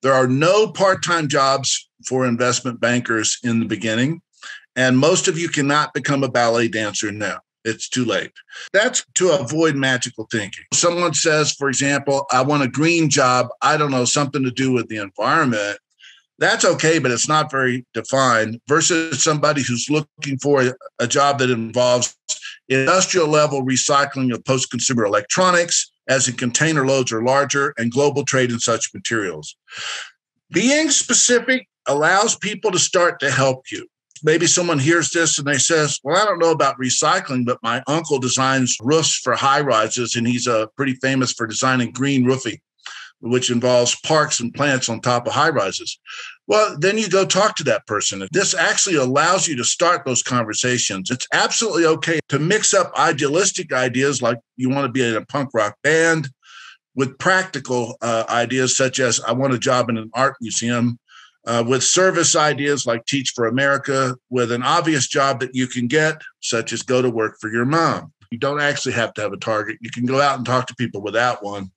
There are no part-time jobs for investment bankers in the beginning, and most of you cannot become a ballet dancer now. It's too late. That's to avoid magical thinking. Someone says, for example, I want a green job. I don't know, something to do with the environment. That's okay, but it's not very defined versus somebody who's looking for a job that involves industrial level recycling of post-consumer electronics, as in container loads are larger, and global trade in such materials. Being specific allows people to start to help you. Maybe someone hears this and they says, well, I don't know about recycling, but my uncle designs roofs for high rises, and he's pretty famous for designing green roofing, which involves parks and plants on top of high rises. Well, then you go talk to that person. This actually allows you to start those conversations. It's absolutely okay to mix up idealistic ideas like you want to be in a punk rock band with practical ideas such as I want a job in an art museum, with service ideas like Teach for America, with an obvious job that you can get, such as go to work for your mom. You don't actually have to have a target. You can go out and talk to people without one.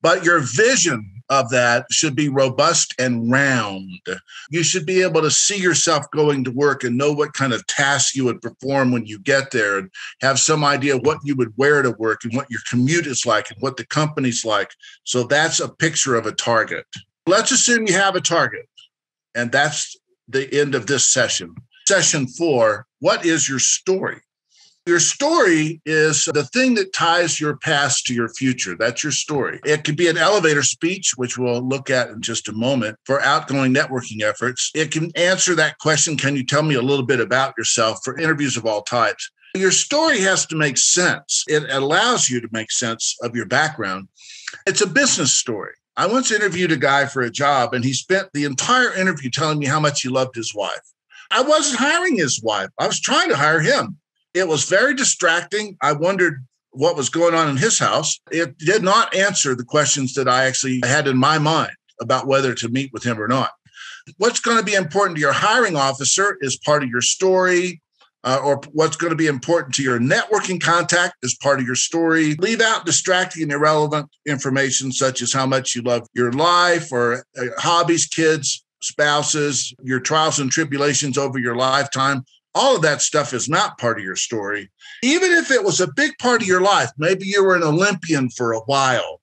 But your vision of that should be robust and round. You should be able to see yourself going to work and know what kind of tasks you would perform when you get there and have some idea what you would wear to work and what your commute is like and what the company's like. So that's a picture of a target. Let's assume you have a target, and that's the end of this session. Session 4, what is your story? Your story is the thing that ties your past to your future. That's your story. It could be an elevator speech, which we'll look at in just a moment, for outgoing networking efforts. It can answer that question, can you tell me a little bit about yourself, for interviews of all types. Your story has to make sense. It allows you to make sense of your background. It's a business story. I once interviewed a guy for a job, and he spent the entire interview telling me how much he loved his wife. I wasn't hiring his wife. I was trying to hire him. It was very distracting. I wondered what was going on in his house. It did not answer the questions that I actually had in my mind about whether to meet with him or not. What's going to be important to your hiring officer is part of your story, or what's going to be important to your networking contact is part of your story. Leave out distracting and irrelevant information, such as how much you love your life or hobbies, kids, spouses, your trials and tribulations over your lifetime. All of that stuff is not part of your story. Even if it was a big part of your life, maybe you were an Olympian for a while,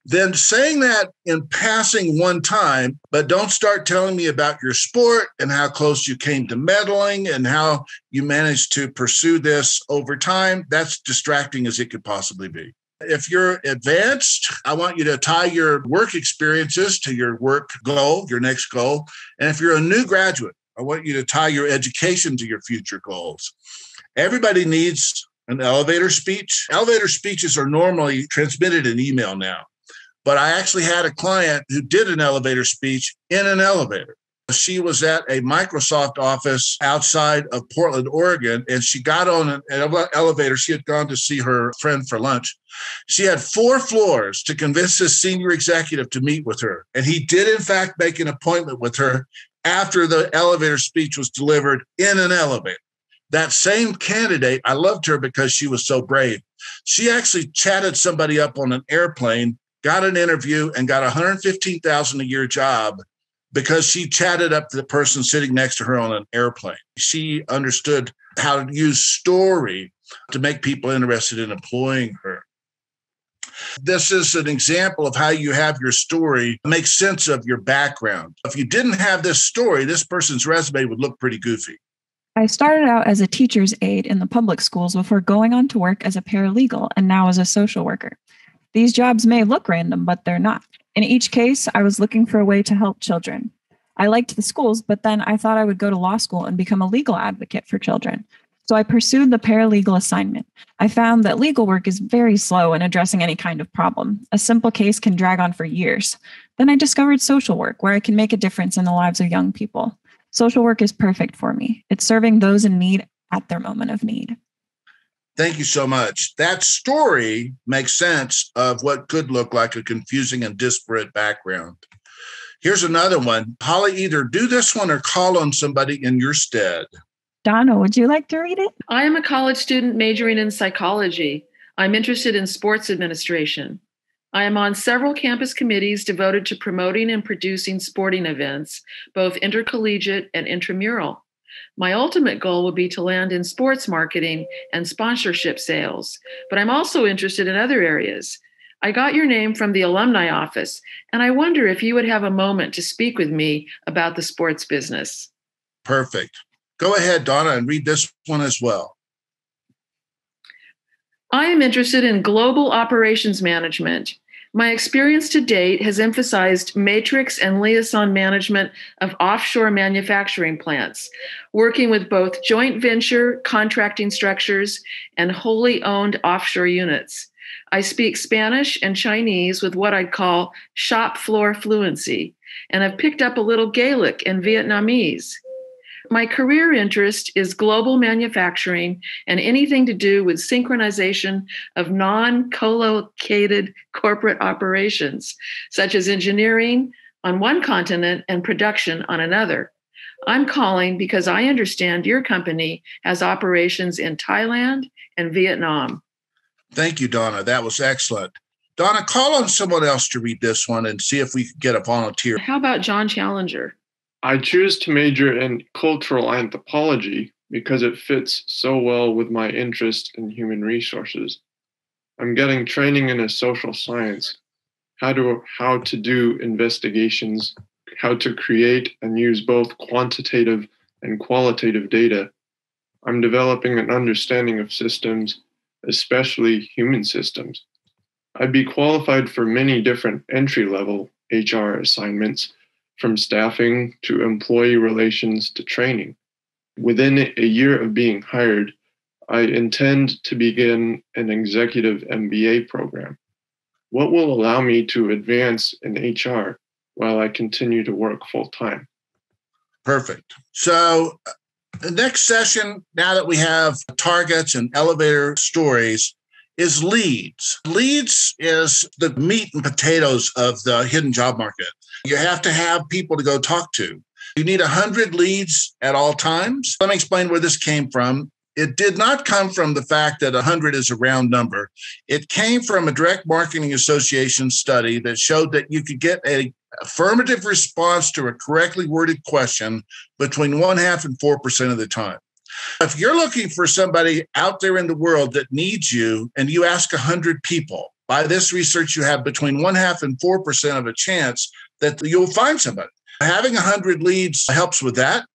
then saying that in passing one time, but don't start telling me about your sport and how close you came to medaling and how you managed to pursue this over time. That's distracting as it could possibly be. If you're advanced, I want you to tie your work experiences to your work goal, your next goal. And if you're a new graduate, I want you to tie your education to your future goals. Everybody needs an elevator speech. Elevator speeches are normally transmitted in email now, but I actually had a client who did an elevator speech in an elevator. She was at a Microsoft office outside of Portland, Oregon, and she got on an elevator. She had gone to see her friend for lunch. She had 4 floors to convince this senior executive to meet with her. And he did, in fact, make an appointment with her after the elevator speech was delivered in an elevator. That same candidate, I loved her because she was so brave. She actually chatted somebody up on an airplane, got an interview, and got $115,000 a year job because she chatted up the person sitting next to her on an airplane. She understood how to use story to make people interested in employing her. This is an example of how you have your story make sense of your background. If you didn't have this story, this person's resume would look pretty goofy.
I started out as a teacher's aide in the public schools before going on to work as a paralegal and now as a social worker. These jobs may look random, but they're not. In each case, I was looking for a way to help children. I liked the schools, but then I thought I would go to law school and become a legal advocate for children. So I pursued the paralegal assignment. I found that legal work is very slow in addressing any kind of problem. A simple case can drag on for years. Then I discovered social work, where I can make a difference in the lives of young people. Social work is perfect for me. It's serving those in need at their moment of need.
Thank you so much. That story makes sense of what could look like a confusing and disparate background. Here's another one. Holly, either do this one or call on somebody in your stead.
Donna, would you like to read it?
I am a college student majoring in psychology. I'm interested in sports administration. I am on several campus committees devoted to promoting and producing sporting events, both intercollegiate and intramural. My ultimate goal would be to land in sports marketing and sponsorship sales, but I'm also interested in other areas. I got your name from the alumni office, and I wonder if you would have a moment to speak with me about the sports business.
Perfect. Go ahead, Donna, and read this one as well.
I am interested in global operations management. My experience to date has emphasized matrix and liaison management of offshore manufacturing plants, working with both joint venture contracting structures and wholly owned offshore units. I speak Spanish and Chinese with what I'd call shop floor fluency, and I've picked up a little Gaelic and Vietnamese. My career interest is global manufacturing and anything to do with synchronization of non-collocated corporate operations, such as engineering on one continent and production on another. I'm calling because I understand your company has operations in Thailand and Vietnam.
Thank you, Donna. That was excellent. Donna, call on someone else to read this one and see if we can get a volunteer.
How about John Challenger?
I choose to major in cultural anthropology because it fits so well with my interest in human resources. I'm getting training in a social science, how to do investigations, how to create and use both quantitative and qualitative data. I'm developing an understanding of systems, especially human systems. I'd be qualified for many different entry-level HR assignments, from staffing to employee relations to training. Within a year of being hired, I intend to begin an executive MBA program. What will allow me to advance in HR while I continue to work full-time?
Perfect. So the next session, now that we have targets and elevator stories, is leads. Leads is the meat and potatoes of the hidden job market. You have to have people to go talk to. You need 100 leads at all times. Let me explain where this came from. It did not come from the fact that 100 is a round number. It came from a Direct Marketing Association study that showed that you could get an affirmative response to a correctly worded question between 1/2 and 4% of the time. If you're looking for somebody out there in the world that needs you and you ask 100 people, by this research, you have between 1/2 and 4% of a chance that you'll find somebody. Having 100 leads helps with that.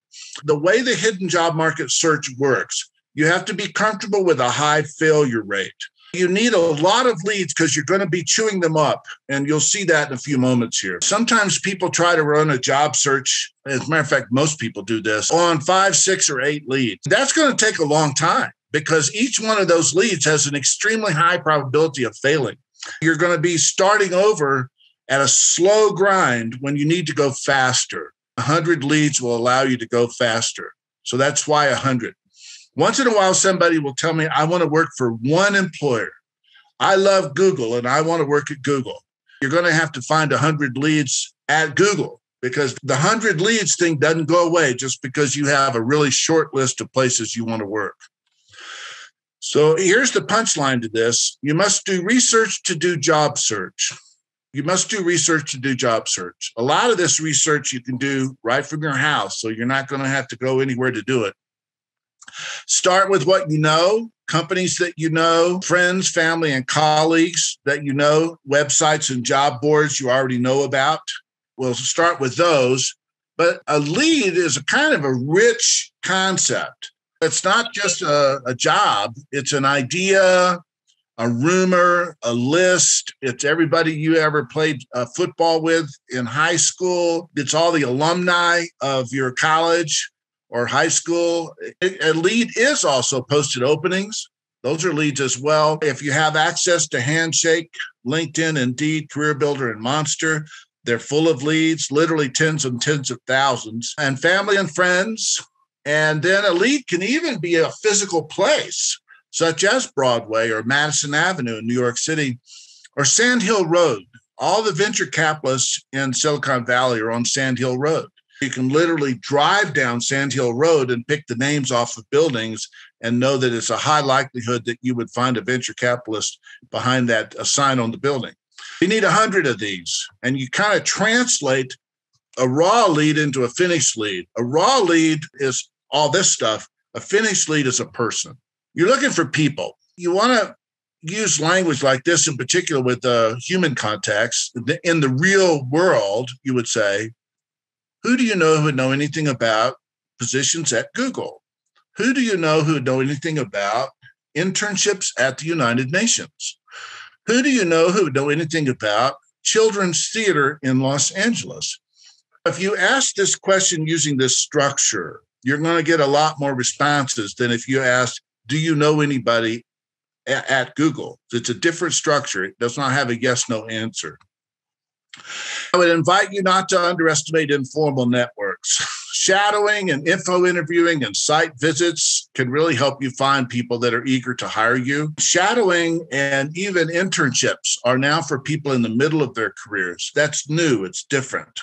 The way the hidden job market search works, you have to be comfortable with a high failure rate. You need a lot of leads because you're going to be chewing them up, and you'll see that in a few moments here. Sometimes people try to run a job search, as a matter of fact, most people do this, on 5, 6, or 8 leads. That's going to take a long time because each one of those leads has an extremely high probability of failing. You're going to be starting over at a slow grind when you need to go faster. 100 leads will allow you to go faster. So that's why 100. Once in a while, somebody will tell me, I want to work for one employer. I love Google and I want to work at Google. You're going to have to find 100 leads at Google because the 100 leads thing doesn't go away just because you have a really short list of places you want to work. So here's the punchline to this. You must do research to do job search. You must do research to do job search. A lot of this research you can do right from your house, so you're not going to have to go anywhere to do it. Start with what you know, companies that you know, friends, family, and colleagues that you know, websites and job boards you already know about. We'll start with those. But a lead is a kind of a rich concept. It's not just a job. It's an idea, a rumor, a list. It's everybody you ever played football with in high school. It's all the alumni of your college or high school. A lead is also posted openings. Those are leads as well. If you have access to Handshake, LinkedIn, Indeed, Career Builder, and Monster, they're full of leads, literally tens and tens of thousands, and family and friends. And then a lead can even be a physical place, such as Broadway or Madison Avenue in New York City, or Sand Hill Road. All the venture capitalists in Silicon Valley are on Sand Hill Road. You can literally drive down Sand Hill Road and pick the names off of buildings and know that it's a high likelihood that you would find a venture capitalist behind that sign on the building. You need 100 of these, and you kind of translate a raw lead into a finished lead. A raw lead is all this stuff. A finished lead is a person. You're looking for people. You want to use language like this in particular with the human context. In the real world, you would say, who do you know who would know anything about positions at Google? Who do you know who would know anything about internships at the United Nations? Who do you know who would know anything about children's theater in Los Angeles? If you ask this question using this structure, you're going to get a lot more responses than if you ask, do you know anybody at Google? It's a different structure. It does not have a yes/no answer. I would invite you not to underestimate informal networks. Shadowing and info interviewing and site visits can really help you find people that are eager to hire you. Shadowing and even internships are now for people in the middle of their careers. That's new. It's different.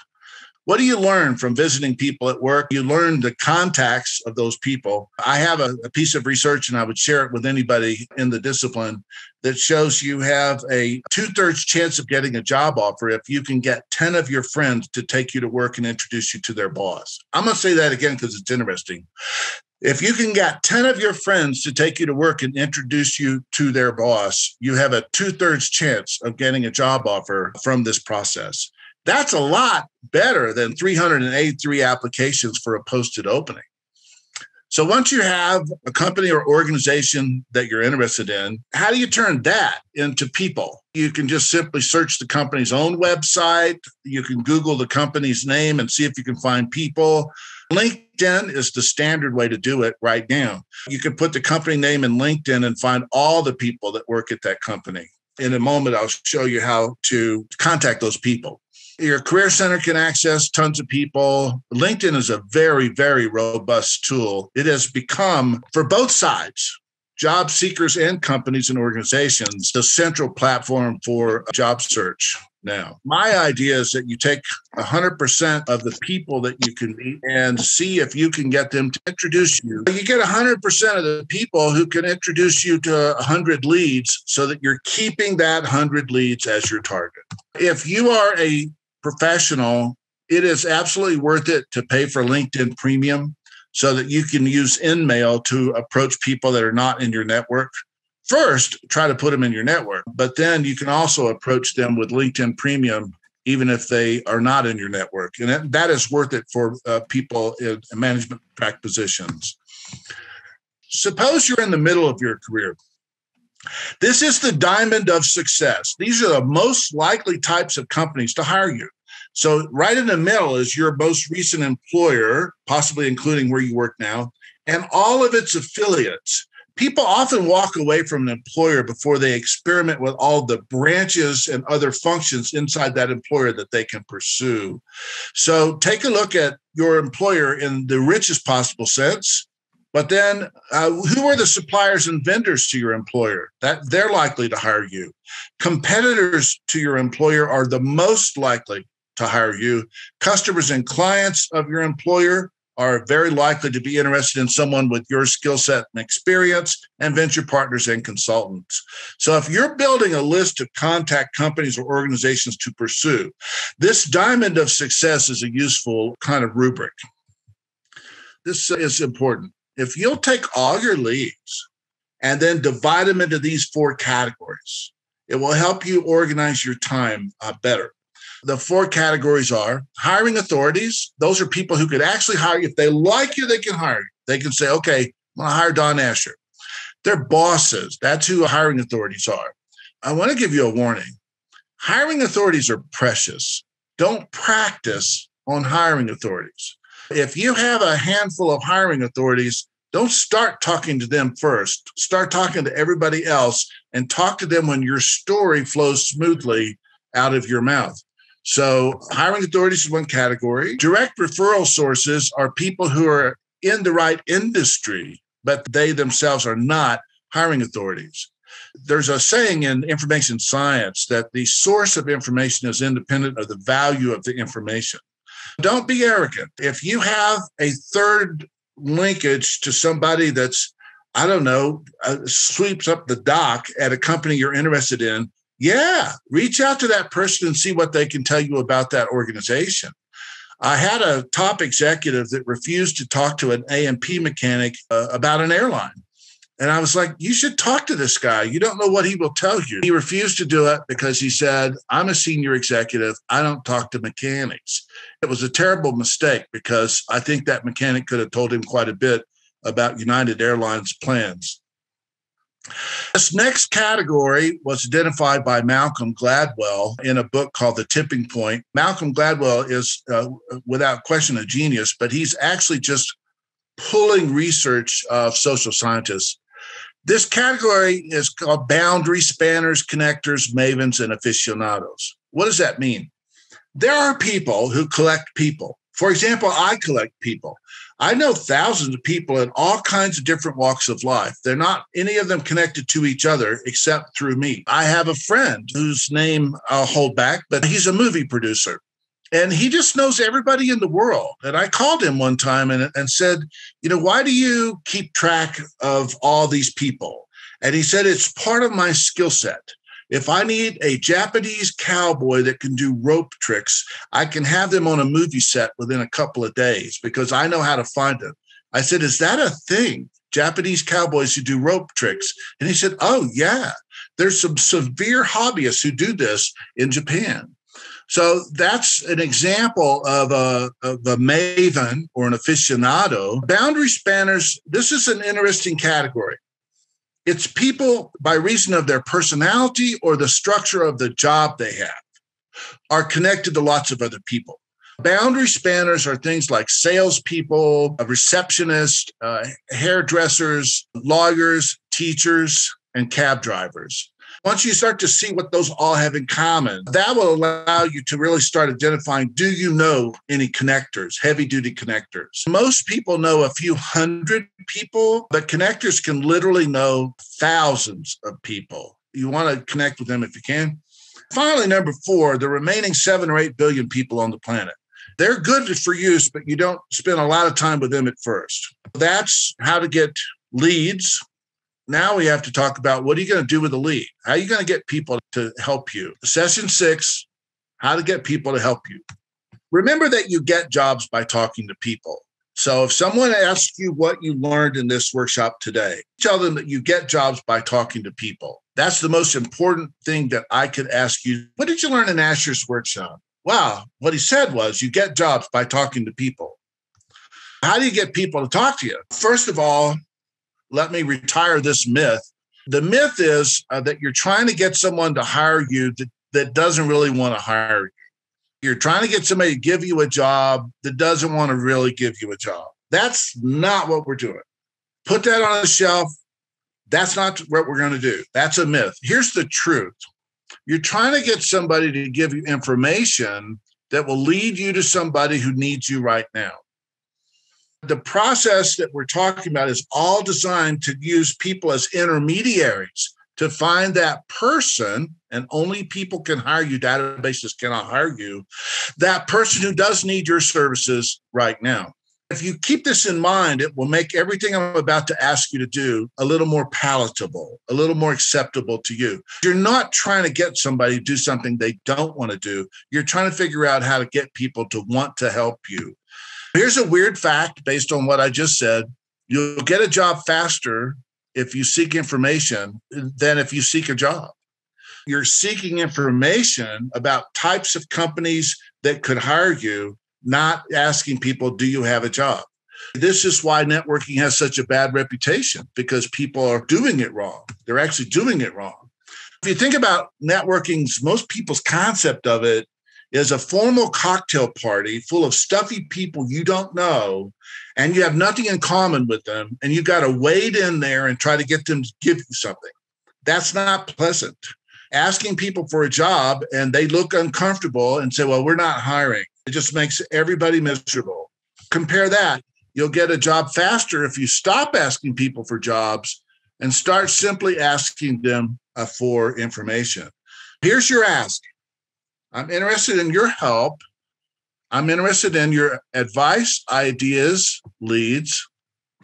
What do you learn from visiting people at work? You learn the contacts of those people. I have a piece of research, and I would share it with anybody in the discipline, that shows you have a 2/3 chance of getting a job offer if you can get 10 of your friends to take you to work and introduce you to their boss. I'm going to say that again because it's interesting. If you can get 10 of your friends to take you to work and introduce you to their boss, you have a 2/3 chance of getting a job offer from this process. That's a lot better than 383 applications for a posted opening. So once you have a company or organization that you're interested in, how do you turn that into people? You can just simply search the company's own website. You can Google the company's name and see if you can find people. LinkedIn is the standard way to do it right now. You can put the company name in LinkedIn and find all the people that work at that company. In a moment, I'll show you how to contact those people. Your career center can access tons of people. LinkedIn is a very, very robust tool. It has become, for both sides, job seekers and companies and organizations, the central platform for job search now. My idea is that you take 100% of the people that you can meet and see if you can get them to introduce you. You get 100% of the people who can introduce you to 100 leads so that you're keeping that 100 leads as your target. If you are a professional, it is absolutely worth it to pay for LinkedIn Premium so that you can use InMail to approach people that are not in your network. First, try to put them in your network, but then you can also approach them with LinkedIn Premium, even if they are not in your network. And that is worth it for people in management track positions. Suppose you're in the middle of your career. This is the diamond of success. These are the most likely types of companies to hire you. So right in the middle is your most recent employer, possibly including where you work now, and all of its affiliates. People often walk away from an employer before they experiment with all the branches and other functions inside that employer that they can pursue. So take a look at your employer in the richest possible sense. But then who are the suppliers and vendors to your employer? That they're likely to hire you. Competitors to your employer are the most likely to hire you. Customers and clients of your employer are very likely to be interested in someone with your skill set and experience, and venture partners and consultants. So if you're building a list of contact companies or organizations to pursue, this diamond of success is a useful kind of rubric. This is important. If you'll take all your leads and then divide them into these 4 categories, it will help you organize your time better. The 4 categories are hiring authorities. Those are people who could actually hire you. If they like you, they can hire you. They can say, okay, I'm going to hire Don Asher. They're bosses. That's who hiring authorities are. I want to give you a warning. Hiring authorities are precious. Don't practice on hiring authorities. If you have a handful of hiring authorities, don't start talking to them first. Start talking to everybody else and talk to them when your story flows smoothly out of your mouth. So hiring authorities is one category. Direct referral sources are people who are in the right industry, but they themselves are not hiring authorities. There's a saying in information science that the source of information is independent of the value of the information. Don't be arrogant. If you have a third linkage to somebody that's, I don't know, sweeps up the dock at a company you're interested in, reach out to that person and see what they can tell you about that organization. I had a top executive that refused to talk to an A&P mechanic about an airline. And I was like, you should talk to this guy. You don't know what he will tell you. He refused to do it because he said, I'm a senior executive. I don't talk to mechanics. It was a terrible mistake because I think that mechanic could have told him quite a bit about United Airlines plans. This next category was identified by Malcolm Gladwell in a book called The Tipping Point. Malcolm Gladwell is, without question, a genius, but he's actually just pulling research of social scientists. This category is called boundary spanners, connectors, mavens, and aficionados. What does that mean? There are people who collect people. For example, I collect people. I know thousands of people in all kinds of different walks of life. They're not any of them connected to each other except through me. I have a friend whose name I'll hold back, but he's a movie producer. And he just knows everybody in the world. And I called him one time and said, why do you keep track of all these people? And he said, it's part of my skill set. If I need a Japanese cowboy that can do rope tricks, I can have them on a movie set within a couple of days because I know how to find them. I said, is that a thing? Japanese cowboys who do rope tricks? And he said, oh, yeah. There's some severe hobbyists who do this in Japan. So that's an example of a maven or an aficionado. Boundary spanners, this is an interesting category. It's people by reason of their personality or the structure of the job they have are connected to lots of other people. Boundary spanners are things like salespeople, receptionists, hairdressers, lawyers, teachers, and cab drivers. Once you start to see what those all have in common, that will allow you to really start identifying, do you know any connectors, heavy-duty connectors? Most people know a few hundred people, but connectors can literally know thousands of people. You want to connect with them if you can. Finally, number 4, the remaining 7 or 8 billion people on the planet. They're good for use, but you don't spend a lot of time with them at first. That's how to get leads. Now we have to talk about what are you going to do with a lead? How are you going to get people to help you? Session 6, how to get people to help you. Remember that you get jobs by talking to people. So if someone asks you what you learned in this workshop today, tell them that you get jobs by talking to people. That's the most important thing that I could ask you. What did you learn in Asher's workshop? Wow, what he said was you get jobs by talking to people. How do you get people to talk to you? First of all, let me retire this myth. The myth is that you're trying to get someone to hire you that doesn't really want to hire you. You're trying to get somebody to give you a job that doesn't want to really give you a job. That's not what we're doing. Put that on the shelf. That's not what we're going to do. That's a myth. Here's the truth. You're trying to get somebody to give you information that will lead you to somebody who needs you right now. The process that we're talking about is all designed to use people as intermediaries to find that person, and only people can hire you. Databases cannot hire you. That person who does need your services right now. If you keep this in mind, it will make everything I'm about to ask you to do a little more palatable, a little more acceptable to you. You're not trying to get somebody to do something they don't want to do. You're trying to figure out how to get people to want to help you. Here's a weird fact based on what I just said. You'll get a job faster if you seek information than if you seek a job. You're seeking information about types of companies that could hire you, not asking people, do you have a job? This is why networking has such a bad reputation, because people are doing it wrong. They're actually doing it wrong. If you think about networking, most people's concept of it is a formal cocktail party full of stuffy people you don't know, and you have nothing in common with them, and you got to wade in there and try to get them to give you something. That's not pleasant. Asking people for a job and they look uncomfortable and say, well, we're not hiring. It just makes everybody miserable. Compare that. You'll get a job faster if you stop asking people for jobs and start simply asking them for information. Here's your ask. I'm interested in your help. I'm interested in your advice, ideas, leads,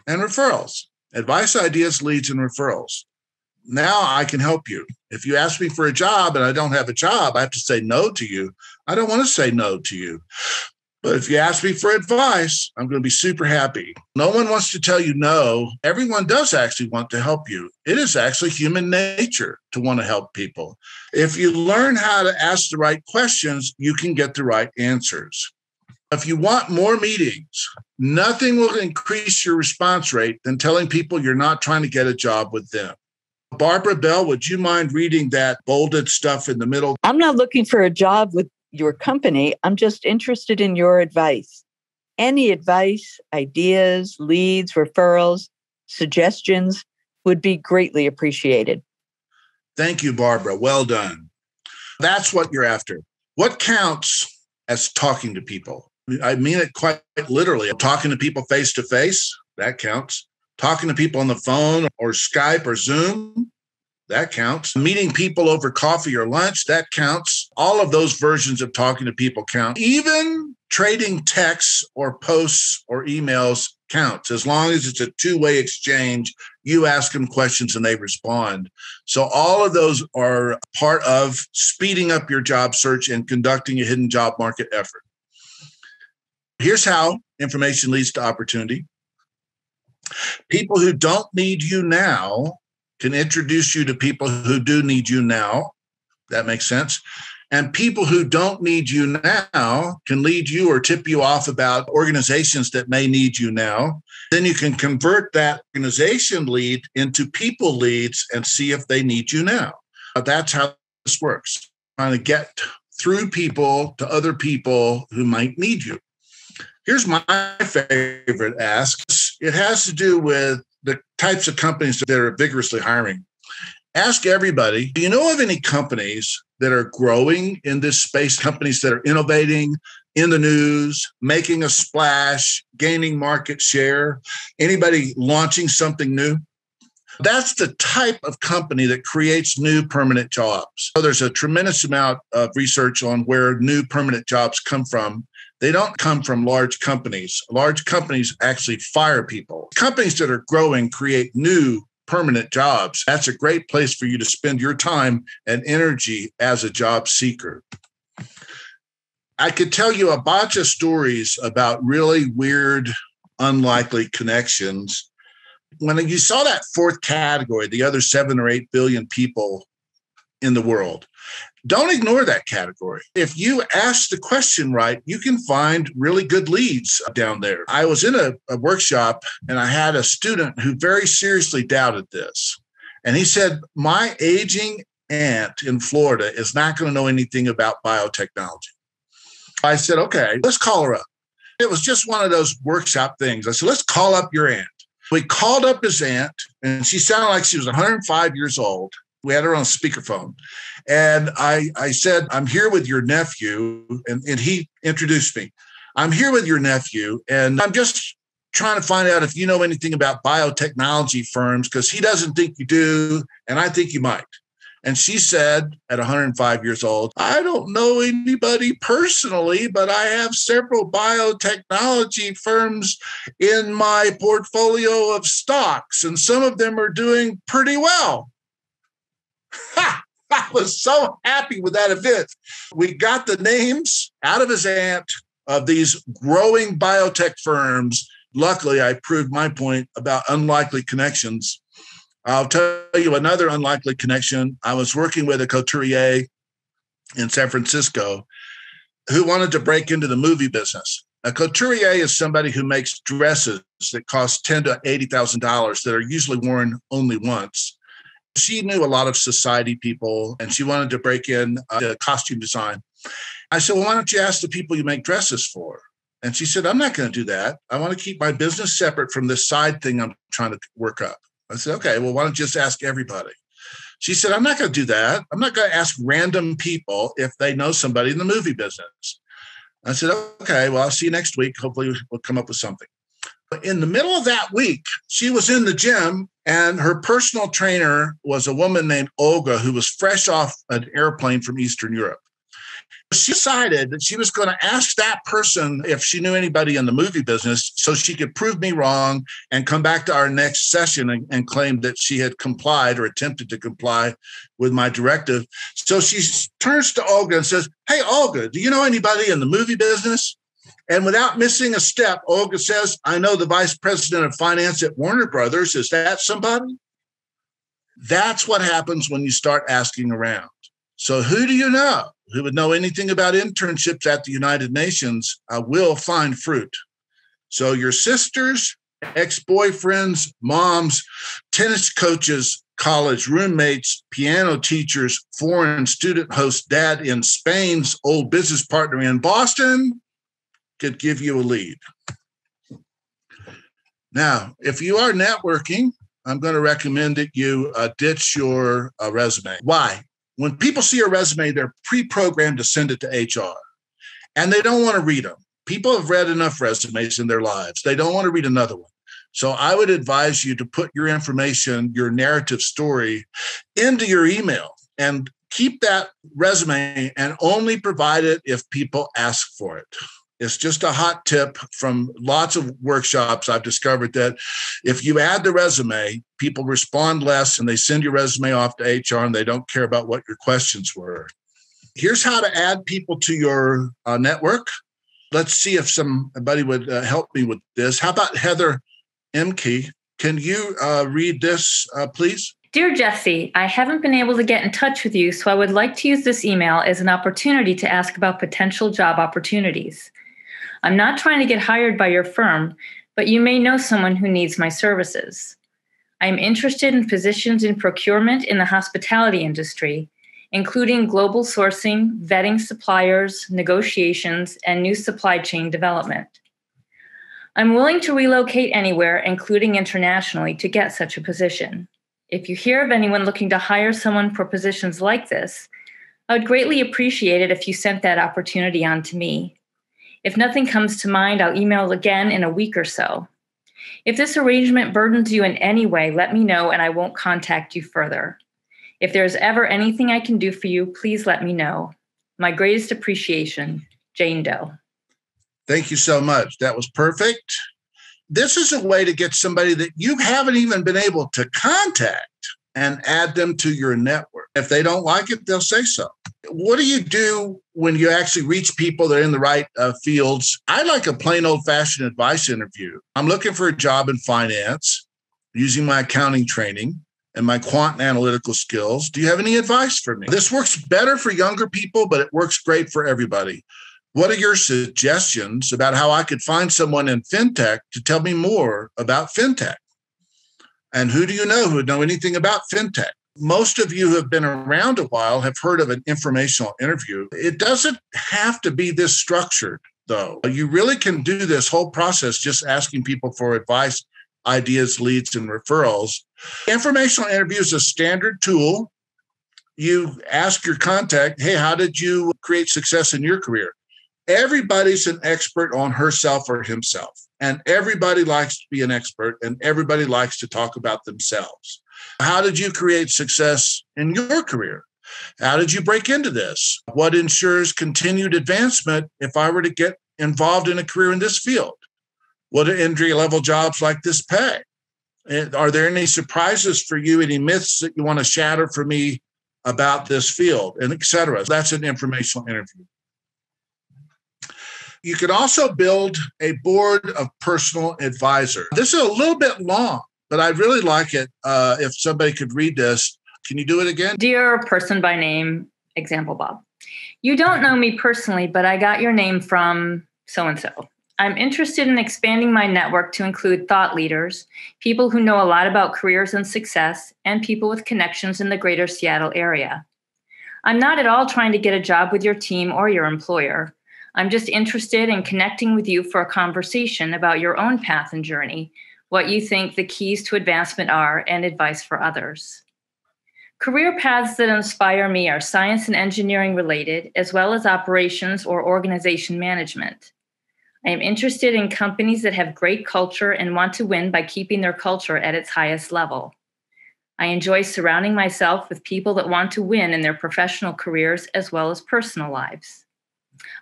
and referrals. Advice, ideas, leads, and referrals. Now I can help you. If you ask me for a job and I don't have a job, I have to say no to you. I don't want to say no to you. But if you ask me for advice, I'm going to be super happy. No one wants to tell you no. Everyone does actually want to help you. It is actually human nature to want to help people. If you learn how to ask the right questions, you can get the right answers. If you want more meetings, nothing will increase your response rate than telling people you're not trying to get a job with them. Barbara Bell, would you mind reading that bolded stuff in the middle?
I'm not looking for a job with your company. I'm just interested in your advice. Any advice, ideas, leads, referrals, suggestions would be greatly appreciated.
Thank you, Barbara. Well done. That's what you're after. What counts as talking to people? I mean it quite literally. Talking to people face to face, that counts. Talking to people on the phone or Skype or Zoom, That counts. Meeting people over coffee or lunch, that counts. All of those versions of talking to people count. Even trading texts or posts or emails counts, as long as it's a two-way exchange. You ask them questions and they respond. So all of those are part of speeding up your job search and conducting a hidden job market effort. Here's how information leads to opportunity. People who don't need you now can introduce you to people who do need you now. That makes sense. And people who don't need you now can lead you or tip you off about organizations that may need you now. Then you can convert that organization lead into people leads and see if they need you now. That's how this works. Trying to get through people to other people who might need you. Here's my favorite ask. It has to do with the types of companies that are vigorously hiring. Ask everybody, do you know of any companies that are growing in this space, companies that are innovating, in the news, making a splash, gaining market share? Anybody launching something new? That's the type of company that creates new permanent jobs. So there's a tremendous amount of research on where new permanent jobs come from. They don't come from large companies. Large companies actually fire people. Companies that are growing create new permanent jobs. That's a great place for you to spend your time and energy as a job seeker. I could tell you a bunch of stories about really weird, unlikely connections. When you saw that fourth category, the other 7 or 8 billion people in the world, don't ignore that category. If you ask the question right, you can find really good leads down there. I was in a workshop and I had a student who very seriously doubted this. And he said, my aging aunt in Florida is not going to know anything about biotechnology. I said, okay, let's call her up. It was just one of those workshop things. I said, let's call up your aunt. We called up his aunt and she sounded like she was 105 years old. We had her on speakerphone. And I said, I'm here with your nephew. And he introduced me. I'm here with your nephew. And I'm just trying to find out if you know anything about biotechnology firms, because he doesn't think you do. And I think you might. And she said, at 105 years old, I don't know anybody personally, but I have several biotechnology firms in my portfolio of stocks, and some of them are doing pretty well. Ha! I was so happy with that event. We got the names out of his aunt of these growing biotech firms. Luckily, I proved my point about unlikely connections. I'll tell you another unlikely connection. I was working with a couturier in San Francisco who wanted to break into the movie business. A couturier is somebody who makes dresses that cost $10,000 to $80,000 that are usually worn only once. She knew a lot of society people, and she wanted to break in costume design. I said, well, why don't you ask the people you make dresses for? And she said, I'm not going to do that. I want to keep my business separate from this side thing I'm trying to work up. I said, okay, well, why don't you just ask everybody? She said, I'm not going to do that. I'm not going to ask random people if they know somebody in the movie business. I said, okay, well, I'll see you next week. Hopefully we'll come up with something. But in the middle of that week, she was in the gym, and her personal trainer was a woman named Olga, who was fresh off an airplane from Eastern Europe. She decided that she was going to ask that person if she knew anybody in the movie business so she could prove me wrong and come back to our next session and claim that she had complied or attempted to comply with my directive. So she turns to Olga and says, hey, Olga, do you know anybody in the movie business? And without missing a step, Olga says, I know the vice president of finance at Warner Brothers. Is that somebody? That's what happens when you start asking around. So who do you know who would know anything about internships at the United Nations will find fruit? So your sisters, ex-boyfriends, moms, tennis coaches, college roommates, piano teachers, foreign student host, dad in Spain's old business partner in Boston could give you a lead. Now, if you are networking, I'm going to recommend that you ditch your resume. Why? When people see a resume, they're pre-programmed to send it to HR, and they don't want to read them. People have read enough resumes in their lives. They don't want to read another one. So I would advise you to put your information, your narrative story into your email and keep that resume and only provide it if people ask for it. It's just a hot tip from lots of workshops. I've discovered that if you add the resume, people respond less and they send your resume off to HR and they don't care about what your questions were. Here's how to add people to your network. Let's see if somebody would help me with this. How about Heather Emke? Can you read this, please?
Dear Jesse, I haven't been able to get in touch with you, so I would like to use this email as an opportunity to ask about potential job opportunities. I'm not trying to get hired by your firm, but you may know someone who needs my services. I am interested in positions in procurement in the hospitality industry, including global sourcing, vetting suppliers, negotiations, and new supply chain development. I'm willing to relocate anywhere, including internationally, to get such a position. If you hear of anyone looking to hire someone for positions like this, I would greatly appreciate it if you sent that opportunity on to me. If nothing comes to mind, I'll email again in a week or so. If this arrangement burdens you in any way, let me know and I won't contact you further. If there's ever anything I can do for you, please let me know. My greatest appreciation, Jane Doe.
Thank you so much. That was perfect. This is a way to get somebody that you haven't even been able to contact and add them to your network. If they don't like it, they'll say so. What do you do when you actually reach people that are in the right fields? I like a plain old-fashioned advice interview. I'm looking for a job in finance using my accounting training and my quant and analytical skills. Do you have any advice for me? This works better for younger people, but it works great for everybody. What are your suggestions about how I could find someone in fintech to tell me more about fintech? And who do you know who would know anything about fintech? Most of you who have been around a while have heard of an informational interview. It doesn't have to be this structured, though. You really can do this whole process just asking people for advice, ideas, leads, and referrals. Informational interview is a standard tool. You ask your contact, hey, how did you create success in your career? Everybody's an expert on herself or himself, and everybody likes to be an expert, and everybody likes to talk about themselves. How did you create success in your career? How did you break into this? What ensures continued advancement if I were to get involved in a career in this field? What do entry-level jobs like this pay? Are there any surprises for you, any myths that you want to shatter for me about this field, and et cetera? That's an informational interview. You could also build a board of personal advisors. This is a little bit long, but I'd really like it if somebody could read this. Can you do it again?
Dear person by name, example Bob. You don't know me personally, but I got your name from so-and-so. I'm interested in expanding my network to include thought leaders, people who know a lot about careers and success, and people with connections in the greater Seattle area. I'm not at all trying to get a job with your team or your employer. I'm just interested in connecting with you for a conversation about your own path and journey, what you think the keys to advancement are, and advice for others. Career paths that inspire me are science and engineering related, as well as operations or organization management. I am interested in companies that have great culture and want to win by keeping their culture at its highest level. I enjoy surrounding myself with people that want to win in their professional careers as well as personal lives.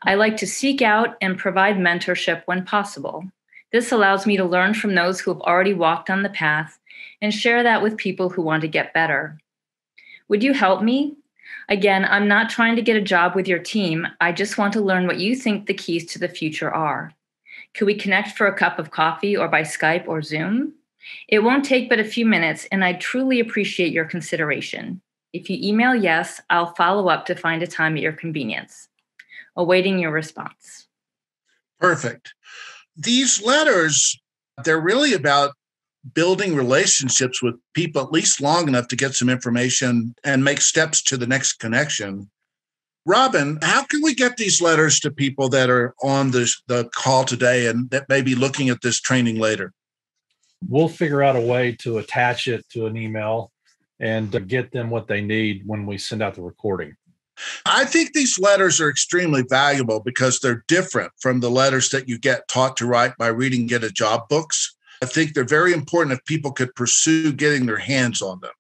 I like to seek out and provide mentorship when possible. This allows me to learn from those who have already walked on the path and share that with people who want to get better. Would you help me? Again, I'm not trying to get a job with your team. I just want to learn what you think the keys to the future are. Could we connect for a cup of coffee or by Skype or Zoom? It won't take but a few minutes, and I truly appreciate your consideration. If you email yes, I'll follow up to find a time at your convenience. Awaiting your response.
Perfect. These letters, they're really about building relationships with people at least long enough to get some information and make steps to the next connection. Robin, how can we get these letters to people that are on the call today and that may be looking at this training later?
We'll figure out a way to attach it to an email and get them what they need when we send out the recording.
I think these letters are extremely valuable because they're different from the letters that you get taught to write by reading Get a Job books. I think they're very important if people could pursue getting their hands on them.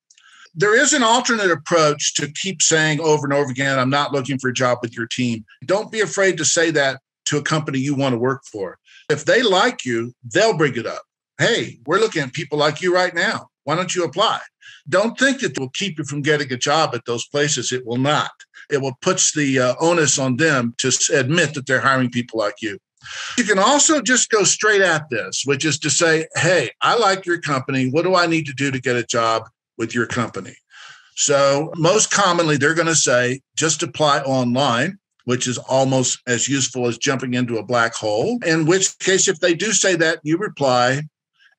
There is an alternate approach to keep saying over and over again, I'm not looking for a job with your team. Don't be afraid to say that to a company you want to work for. If they like you, they'll bring it up. Hey, we're looking at people like you right now. Why don't you apply? Don't think that it will keep you from getting a job at those places. It will not. It will put the onus on them to admit that they're hiring people like you. You can also just go straight at this, which is to say, hey, I like your company. What do I need to do to get a job with your company? So most commonly, they're going to say, just apply online, which is almost as useful as jumping into a black hole. In which case, if they do say that, you reply,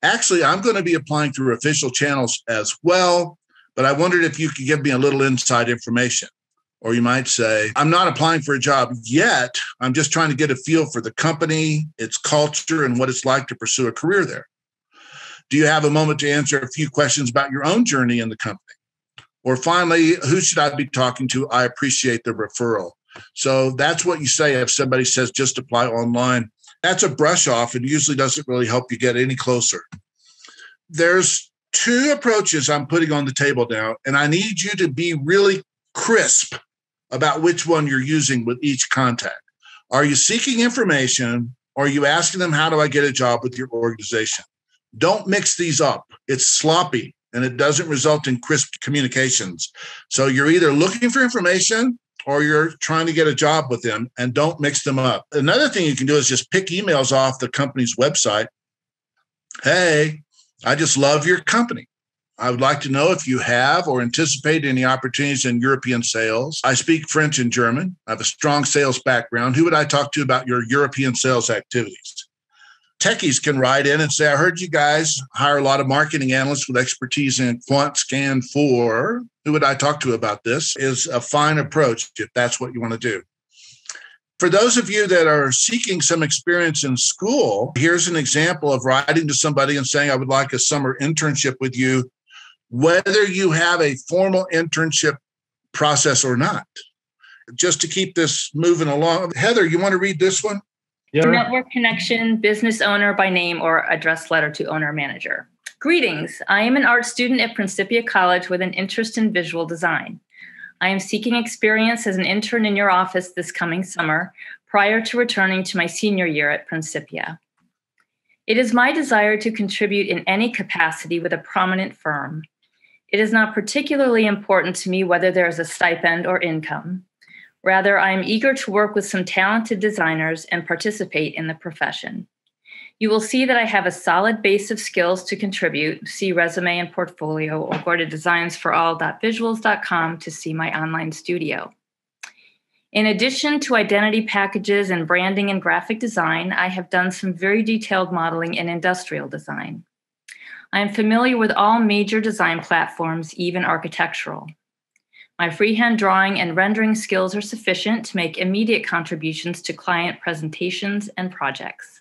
actually, I'm going to be applying through official channels as well, but I wondered if you could give me a little inside information. Or you might say, I'm not applying for a job yet. I'm just trying to get a feel for the company, its culture, and what it's like to pursue a career there. Do you have a moment to answer a few questions about your own journey in the company? Or finally, who should I be talking to? I appreciate the referral. So that's what you say if somebody says just apply online. That's a brush off and usually doesn't really help you get any closer. There's two approaches I'm putting on the table now, and I need you to be really crisp about which one you're using with each contact. Are you seeking information or are you asking them, how do I get a job with your organization? Don't mix these up. It's sloppy and it doesn't result in crisp communications. So you're either looking for information or you're trying to get a job with them, and don't mix them up. Another thing you can do is just pick emails off the company's website. Hey, I just love your company. I would like to know if you have or anticipate any opportunities in European sales. I speak French and German. I have a strong sales background. Who would I talk to about your European sales activities? Techies can write in and say, I heard you guys hire a lot of marketing analysts with expertise in Quant Scan 4. Who would I talk to about this? Is a fine approach if that's what you want to do. For those of you that are seeking some experience in school, here's an example of writing to somebody and saying, I would like a summer internship with you, whether you have a formal internship process or not. Just to keep this moving along. Heather, you want to read this one?
Yeah. Network connection, business owner by name or address letter to owner manager. Greetings. I am an art student at Principia College with an interest in visual design. I am seeking experience as an intern in your office this coming summer prior to returning to my senior year at Principia. It is my desire to contribute in any capacity with a prominent firm. It is not particularly important to me whether there is a stipend or income. Rather, I am eager to work with some talented designers and participate in the profession. You will see that I have a solid base of skills to contribute. See resume and portfolio or go to designsforall.visuals.com to see my online studio. In addition to identity packages and branding and graphic design, I have done some very detailed modeling and industrial design. I am familiar with all major design platforms, even architectural. My freehand drawing and rendering skills are sufficient to make immediate contributions to client presentations and projects.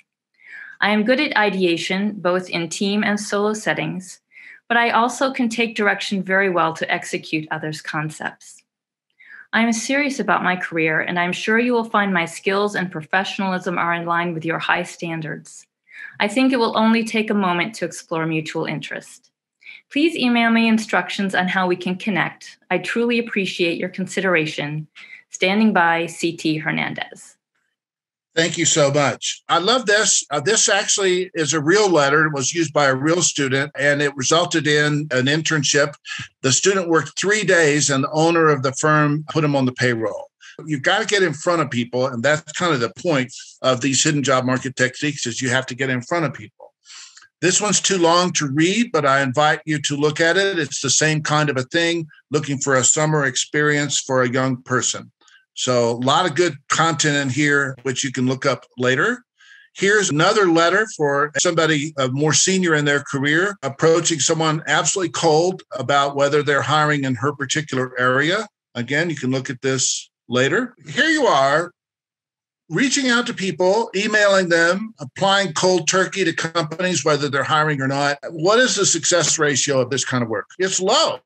I am good at ideation, both in team and solo settings, but I also can take direction very well to execute others' concepts. I am serious about my career, and I'm sure you will find my skills and professionalism are in line with your high standards. I think it will only take a moment to explore mutual interest. Please email me instructions on how we can connect. I truly appreciate your consideration. Standing by, C.T. Hernandez.
Thank you so much. I love this. This actually is a real letter. It was used by a real student, and it resulted in an internship. The student worked 3 days, and the owner of the firm put him on the payroll. You've got to get in front of people, and that's kind of the point of these hidden job market techniques is you have to get in front of people. This one's too long to read, but I invite you to look at it. It's the same kind of a thing, looking for a summer experience for a young person. So a lot of good content in here, which you can look up later. Here's another letter for somebody more senior in their career, approaching someone absolutely cold about whether they're hiring in her particular area. Again, you can look at this later. Here you are, reaching out to people, emailing them, applying cold turkey to companies, whether they're hiring or not. What is the success ratio of this kind of work? It's low.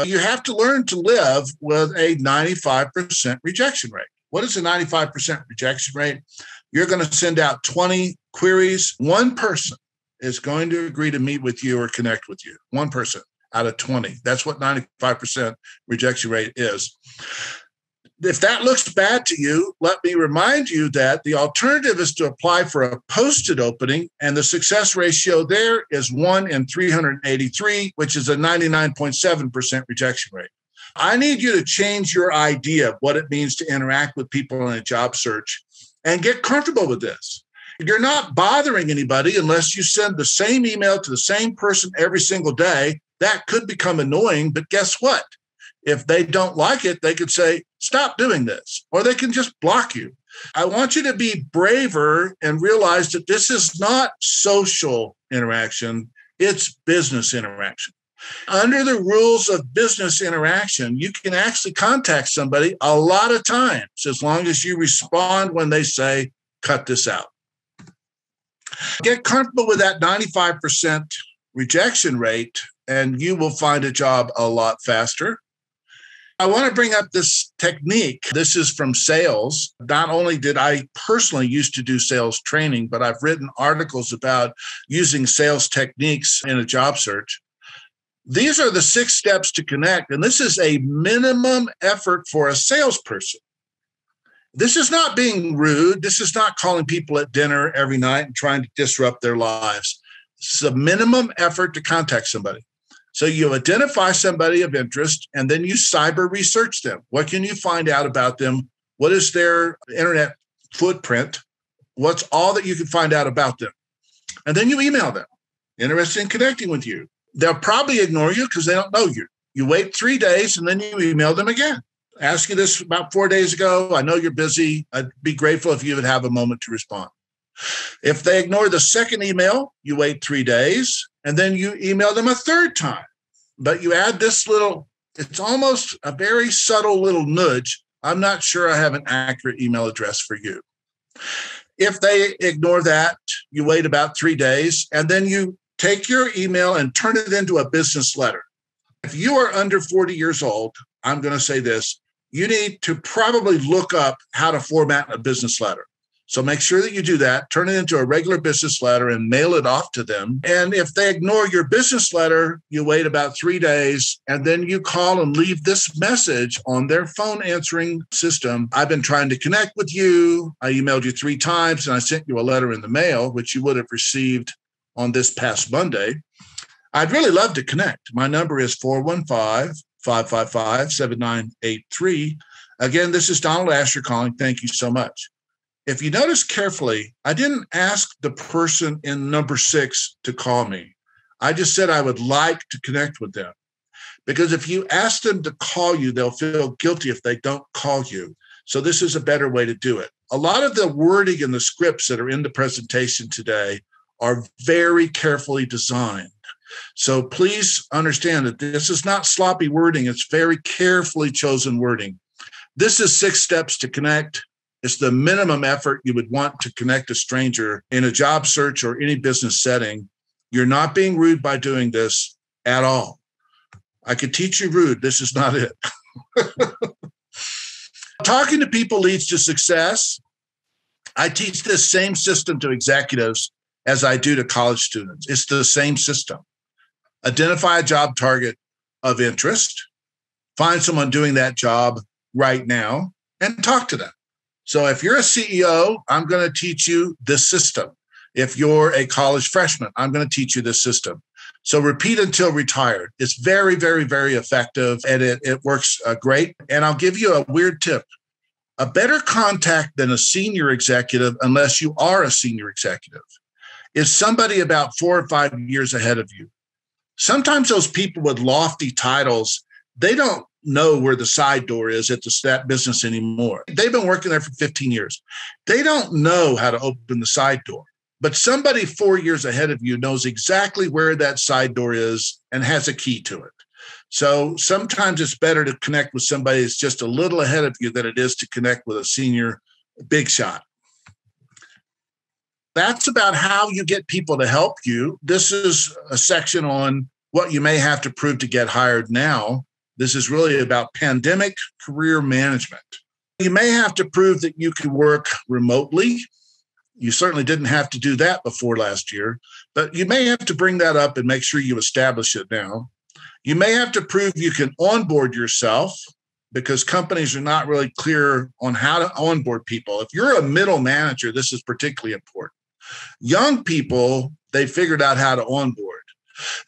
You have to learn to live with a 95% rejection rate. What is a 95% rejection rate? You're going to send out 20 queries. One person is going to agree to meet with you or connect with you. 1 person out of 20. That's what 95% rejection rate is. If that looks bad to you, let me remind you that the alternative is to apply for a posted opening, and the success ratio there is 1 in 383, which is a 99.7% rejection rate. I need you to change your idea of what it means to interact with people in a job search and get comfortable with this. You're not bothering anybody unless you send the same email to the same person every single day. That could become annoying, but guess what? If they don't like it, they could say, stop doing this, or they can just block you. I want you to be braver and realize that this is not social interaction, it's business interaction. Under the rules of business interaction, you can actually contact somebody a lot of times as long as you respond when they say, cut this out. Get comfortable with that 95% rejection rate, and you will find a job a lot faster. I want to bring up this technique. This is from sales. Not only did I personally used to do sales training, but I've written articles about using sales techniques in a job search. These are the 6 steps to connect, and this is a minimum effort for a salesperson. This is not being rude. This is not calling people at dinner every night and trying to disrupt their lives. It's a minimum effort to contact somebody. So you identify somebody of interest, and then you cyber research them. What can you find out about them? What is their internet footprint? What's all that you can find out about them? And then you email them, interested in connecting with you. They'll probably ignore you because they don't know you. You wait 3 days, and then you email them again. Ask you this about 4 days ago. I know you're busy. I'd be grateful if you would have a moment to respond. If they ignore the second email, you wait 3 days, and then you email them a third time. But you add this little, it's almost a very subtle little nudge. I'm not sure I have an accurate email address for you. If they ignore that, you wait about 3 days, and then you take your email and turn it into a business letter. If you are under 40 years old, I'm going to say this, you need to probably look up how to format a business letter. So make sure that you do that, turn it into a regular business letter and mail it off to them. And if they ignore your business letter, you wait about 3 days, and then you call and leave this message on their phone answering system. I've been trying to connect with you. I emailed you 3 times, and I sent you a letter in the mail, which you would have received on this past Monday. I'd really love to connect. My number is 415-555-7983. Again, this is Donald Asher calling. Thank you so much. If you notice carefully, I didn't ask the person in number 6 to call me. I just said I would like to connect with them. Because if you ask them to call you, they'll feel guilty if they don't call you. So this is a better way to do it. A lot of the wording and the scripts that are in the presentation today are very carefully designed. So please understand that this is not sloppy wording. It's very carefully chosen wording. This is 6 steps to connect. It's the minimum effort you would want to connect a stranger in a job search or any business setting. You're not being rude by doing this at all. I could teach you rude. This is not it. Talking to people leads to success. I teach this same system to executives as I do to college students. It's the same system. Identify a job target of interest, find someone doing that job right now, and talk to them. So if you're a CEO, I'm going to teach you this system. If you're a college freshman, I'm going to teach you this system. So repeat until retired. It's very, very, very effective, and it works great. And I'll give you a weird tip. A better contact than a senior executive, unless you are a senior executive, is somebody about 4 or 5 years ahead of you. Sometimes those people with lofty titles, they don't know where the side door is at that business anymore. They've been working there for 15 years. They don't know how to open the side door. But somebody 4 years ahead of you knows exactly where that side door is and has a key to it. So sometimes it's better to connect with somebody that's just a little ahead of you than it is to connect with a senior big shot. That's about how you get people to help you. This is a section on what you may have to prove to get hired now. This is really about pandemic career management. You may have to prove that you can work remotely. You certainly didn't have to do that before last year, but you may have to bring that up and make sure you establish it now. You may have to prove you can onboard yourself because companies are not really clear on how to onboard people. If you're a middle manager, this is particularly important. Young people, they figured out how to onboard.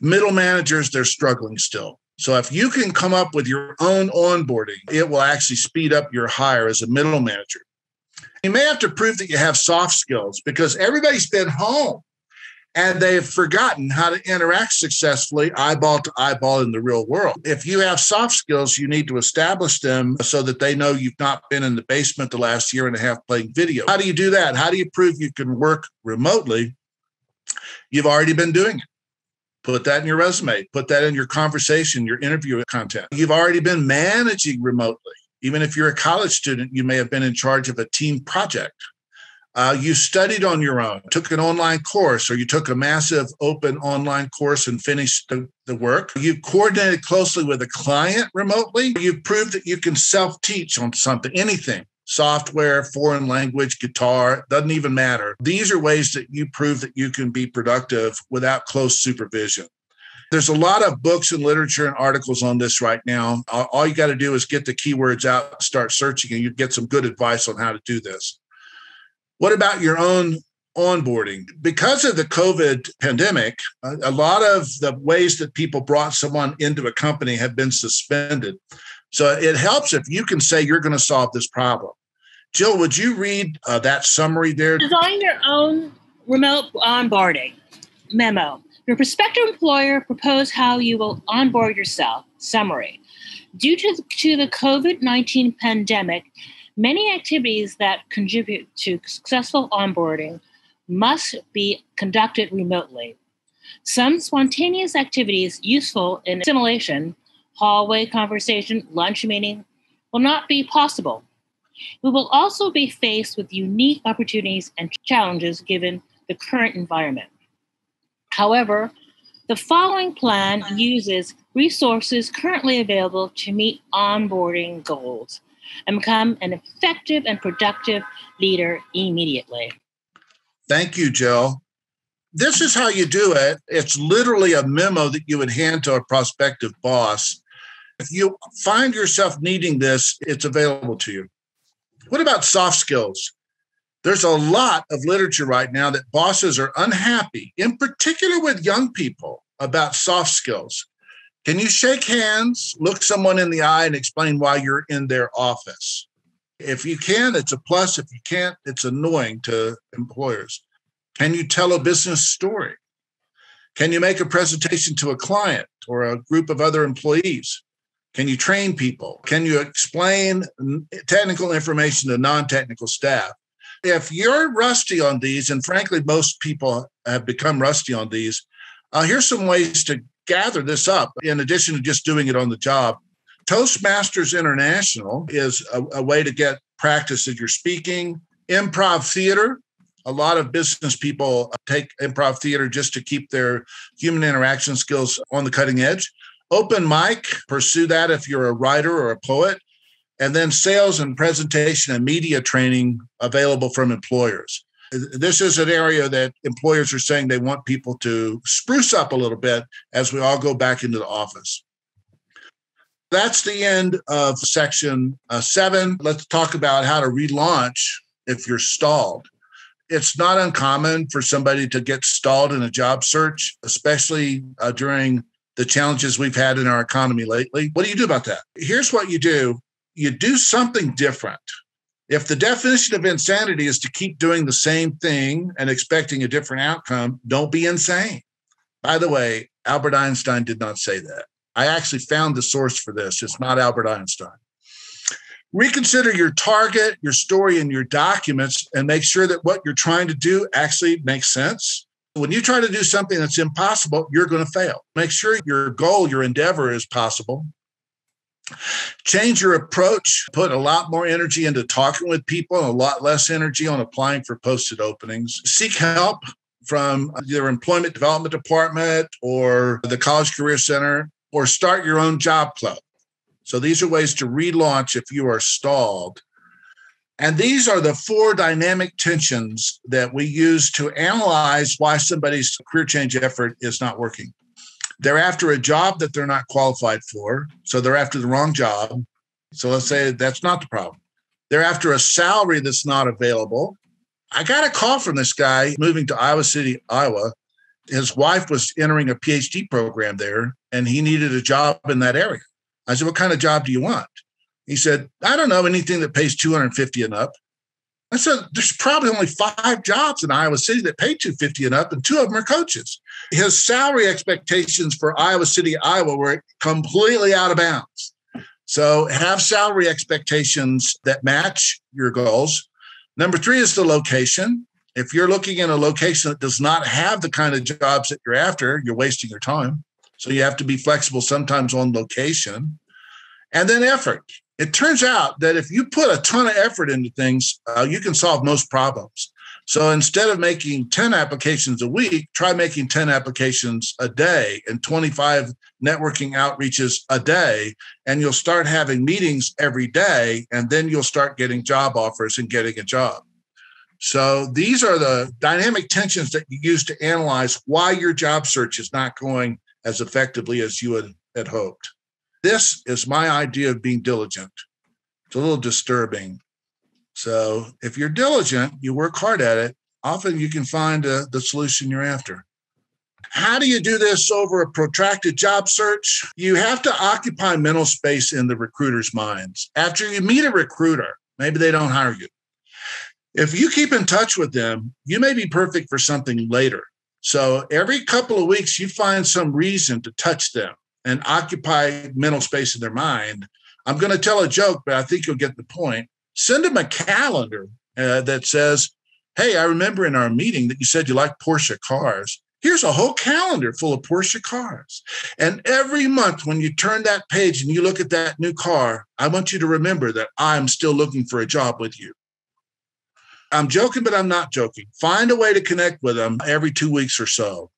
Middle managers, they're struggling still. So if you can come up with your own onboarding, it will actually speed up your hire as a middle manager. You may have to prove that you have soft skills because everybody's been home and they've forgotten how to interact successfully eyeball to eyeball in the real world. If you have soft skills, you need to establish them so that they know you've not been in the basement the last year and a half playing video. How do you do that? How do you prove you can work remotely? You've already been doing it. Put that in your resume. Put that in your conversation, your interview content. You've already been managing remotely. Even if you're a college student, you may have been in charge of a team project. You studied on your own, took an online course, or you took a massive open online course and finished the work. You've coordinated closely with a client remotely. You've proved that you can self-teach on something, anything, software, foreign language, guitar, doesn't even matter. These are ways that you prove that you can be productive without close supervision. There's a lot of books and literature and articles on this right now. All you got to do is get the keywords out, start searching, and you get some good advice on how to do this. What about your own onboarding? Because of the COVID pandemic, a lot of the ways that people brought someone into a company have been suspended. So it helps if you can say you're going to solve this problem. Jill, would you read that summary there?
Design your own remote onboarding memo. Your prospective employer propose how you will onboard yourself. Summary. Due to the COVID-19 pandemic, many activities that contribute to successful onboarding must be conducted remotely. Some spontaneous activities useful in assimilation, hallway conversation, lunch meeting, will not be possible. We will also be faced with unique opportunities and challenges given the current environment. However, the following plan uses resources currently available to meet onboarding goals and become an effective and productive leader immediately.
Thank you, Jill. This is how you do it. It's literally a memo that you would hand to a prospective boss. If you find yourself needing this, it's available to you. What about soft skills? There's a lot of literature right now that bosses are unhappy, in particular with young people, about soft skills. Can you shake hands, look someone in the eye, and explain why you're in their office? If you can, it's a plus. If you can't, it's annoying to employers. Can you tell a business story? Can you make a presentation to a client or a group of other employees? Can you train people? Can you explain technical information to non-technical staff? If you're rusty on these, and frankly, most people have become rusty on these, here's some ways to gather this up in addition to just doing it on the job. Toastmasters International is a way to get practice as you're speaking. Improv theater. A lot of business people take improv theater just to keep their human interaction skills on the cutting edge. Open mic, pursue that if you're a writer or a poet. And then sales and presentation and media training available from employers. This is an area that employers are saying they want people to spruce up a little bit as we all go back into the office. That's the end of section 7. Let's talk about how to relaunch if you're stalled. It's not uncommon for somebody to get stalled in a job search, especially during the challenges we've had in our economy lately. What do you do about that? Here's what you do. You do something different. If the definition of insanity is to keep doing the same thing and expecting a different outcome, don't be insane. By the way, Albert Einstein did not say that. I actually found the source for this. It's not Albert Einstein. Reconsider your target, your story, and your documents, and make sure that what you're trying to do actually makes sense. When you try to do something that's impossible, you're going to fail. Make sure your goal, your endeavor is possible. Change your approach, put a lot more energy into talking with people and a lot less energy on applying for posted openings. Seek help from your employment development department or the College Career Center, or start your own job club. So these are ways to relaunch if you are stalled. And these are the 4 dynamic tensions that we use to analyze why somebody's career change effort is not working. They're after a job that they're not qualified for, so they're after the wrong job. So let's say that's not the problem. They're after a salary that's not available. I got a call from this guy moving to Iowa City, Iowa. His wife was entering a PhD program there, and he needed a job in that area. I said, what kind of job do you want? He said, I don't know, anything that pays $250 and up. I said, there's probably only 5 jobs in Iowa City that pay $250 and up, and 2 of them are coaches. His salary expectations for Iowa City, Iowa were completely out of bounds. So have salary expectations that match your goals. Number 3 is the location. If you're looking in a location that does not have the kind of jobs that you're after, you're wasting your time. So you have to be flexible sometimes on location. And then effort. It turns out that if you put a ton of effort into things, you can solve most problems. So instead of making 10 applications a week, try making 10 applications a day and 25 networking outreaches a day, and you'll start having meetings every day, and then you'll start getting job offers and getting a job. So these are the dynamic tensions that you use to analyze why your job search is not going as effectively as you had hoped. This is my idea of being diligent. It's a little disturbing. So if you're diligent, you work hard at it, often you can find the solution you're after. How do you do this over a protracted job search? You have to occupy mental space in the recruiter's minds. After you meet a recruiter, maybe they don't hire you. If you keep in touch with them, you may be perfect for something later. So every couple of weeks, you find some reason to touch them and occupy mental space in their mind. I'm going to tell a joke, but I think you'll get the point. Send them a calendar that says, hey, I remember in our meeting that you said you like Porsche cars. Here's a whole calendar full of Porsche cars. And every month when you turn that page and you look at that new car, I want you to remember that I'm still looking for a job with you. I'm joking, but I'm not joking. Find a way to connect with them every 2 weeks or so.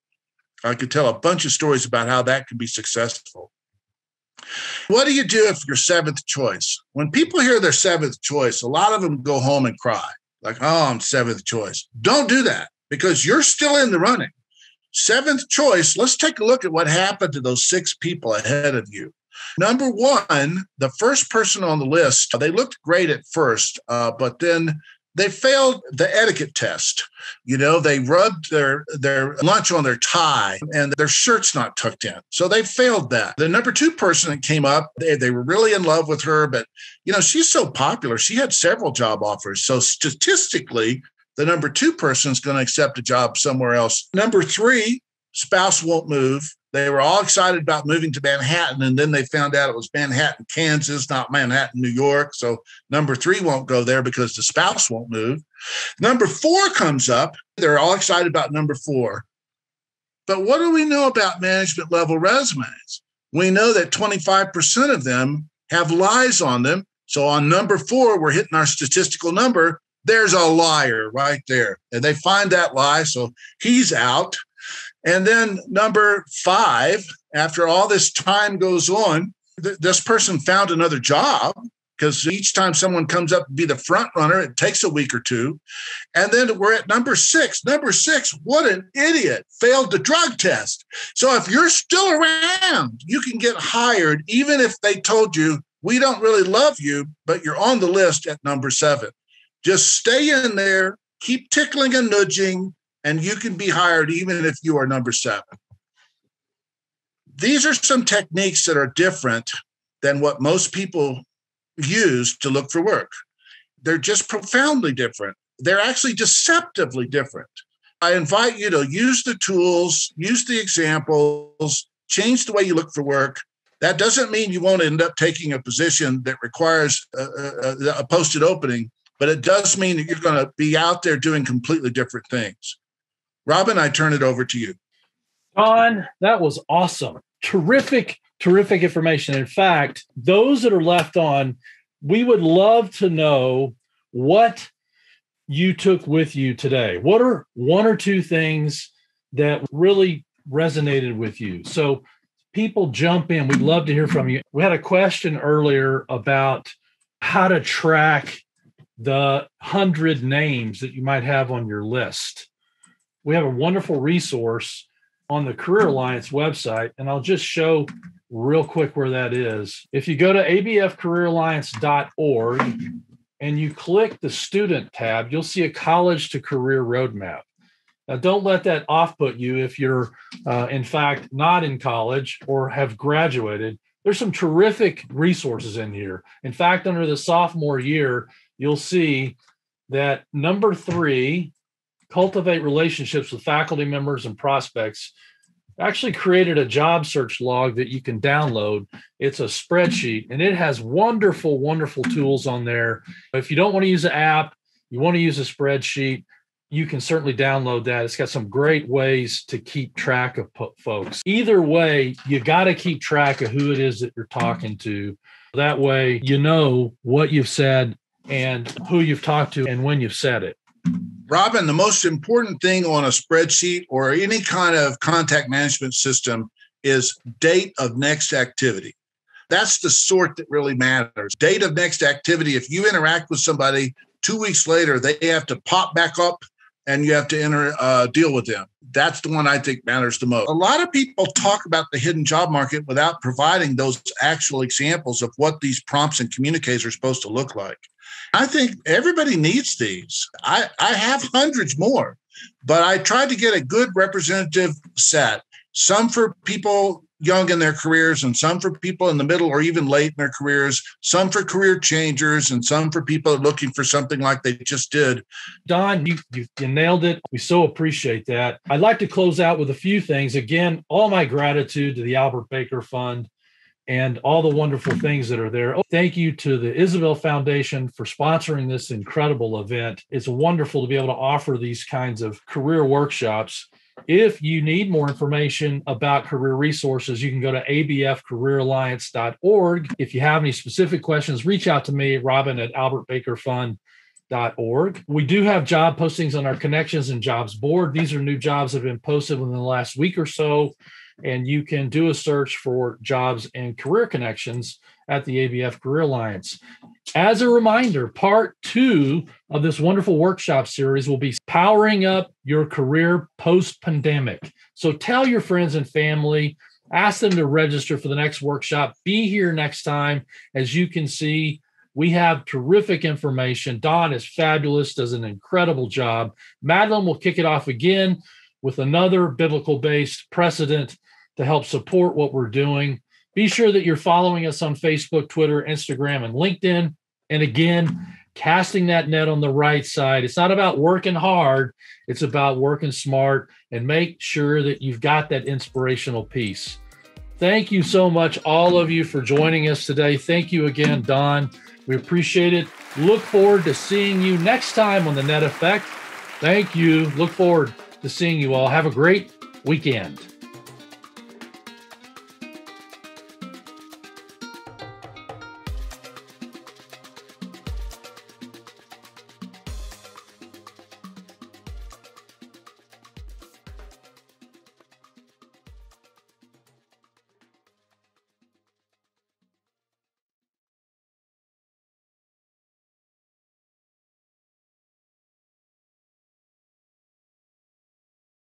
I could tell a bunch of stories about how that can be successful. What do you do if you're 7th choice? When people hear their 7th choice, a lot of them go home and cry. Like, oh, I'm 7th choice. Don't do that because you're still in the running. 7th choice, let's take a look at what happened to those 6 people ahead of you. Number 1, the first person on the list, they looked great at first, but then they failed the etiquette test. You know, they rubbed their lunch on their tie and their shirt's not tucked in. So they failed that. The number 2 person that came up, they were really in love with her, but, you know, she's so popular. She had several job offers. So statistically, the number 2 person is going to accept a job somewhere else. Number 3, spouse won't move. They were all excited about moving to Manhattan, and then they found out it was Manhattan, Kansas, not Manhattan, New York. So number 3 won't go there because the spouse won't move. Number 4 comes up. They're all excited about number 4. But what do we know about management level resumes? We know that 25% of them have lies on them. So on number 4, we're hitting our statistical number. There's a liar right there. And they find that lie, so he's out. And then number 5, after all this time goes on, this person found another job because each time someone comes up to be the front runner, it takes a week or 2. And then we're at number 6. Number 6, what an idiot, failed the drug test. So if you're still around, you can get hired even if they told you, we don't really love you, but you're on the list at number 7. Just stay in there, keep tickling and nudging, and you can be hired even if you are number 7. These are some techniques that are different than what most people use to look for work. They're just profoundly different. They're actually deceptively different. I invite you to use the tools, use the examples, change the way you look for work. That doesn't mean you won't end up taking a position that requires a posted opening, but it does mean that you're going to be out there doing completely different things. Robin, I turn it over to you.
Don, that was awesome. Terrific information. In fact, those that are left on, we would love to know what you took with you today. What are 1 or 2 things that really resonated with you? So people jump in. We'd love to hear from you. We had a question earlier about how to track the 100 names that you might have on your list. We have a wonderful resource on the Career Alliance website, and I'll just show real quick where that is. If you go to abfcareeralliance.org and you click the student tab, you'll see a college to career roadmap. Now, don't let that off-put you if you're, in fact, not in college or have graduated. There's some terrific resources in here. In fact, under the sophomore year, you'll see that number 3, cultivate relationships with faculty members and prospects, actually created a job search log that you can download. It's a spreadsheet, and it has wonderful, wonderful tools on there. If you don't want to use an app, you want to use a spreadsheet, you can certainly download that. It's got some great ways to keep track of folks. Either way, you got to keep track of who it is that you're talking to. That way, you know what you've said and who you've talked to and when you've said it.
Robin, the most important thing on a spreadsheet or any kind of contact management system is date of next activity. That's the sort that really matters. Date of next activity. If you interact with somebody 2 weeks later, they have to pop back up and you have to deal with them. That's the one I think matters the most. A lot of people talk about the hidden job market without providing those actual examples of what these prompts and communiques are supposed to look like. I think everybody needs these. I have hundreds more, but I tried to get a good representative set, some for people young in their careers and some for people in the middle or even late in their careers, some for career changers and some for people looking for something like they just did.
Don, you nailed it. We so appreciate that. I'd like to close out with a few things. Again, all my gratitude to the Albert Baker Fund and all the wonderful things that are there. Thank you to the Isabel Foundation for sponsoring this incredible event. It's wonderful to be able to offer these kinds of career workshops. If you need more information about career resources, you can go to abfcareeralliance.org. If you have any specific questions, reach out to me, Robin, at albertbakerfund.org. We do have job postings on our Connections and Jobs board. These are new jobs that have been posted within the last week or so, and you can do a search for jobs and career connections at the ABF Career Alliance. As a reminder, part 2 of this wonderful workshop series will be powering up your career post-pandemic. So tell your friends and family, ask them to register for the next workshop. Be here next time. As you can see, we have terrific information. Don is fabulous, does an incredible job. Madelon will kick it off again with another biblical-based precedent to help support what we're doing. Be sure that you're following us on Facebook, Twitter, Instagram, and LinkedIn. And again, casting that net on the right side. It's not about working hard. It's about working smart, and make sure that you've got that inspirational piece. Thank you so much, all of you, for joining us today. Thank you again, Don. We appreciate it. Look forward to seeing you next time on The Net Effect. Thank you. Look forward to seeing you all. Have a great weekend.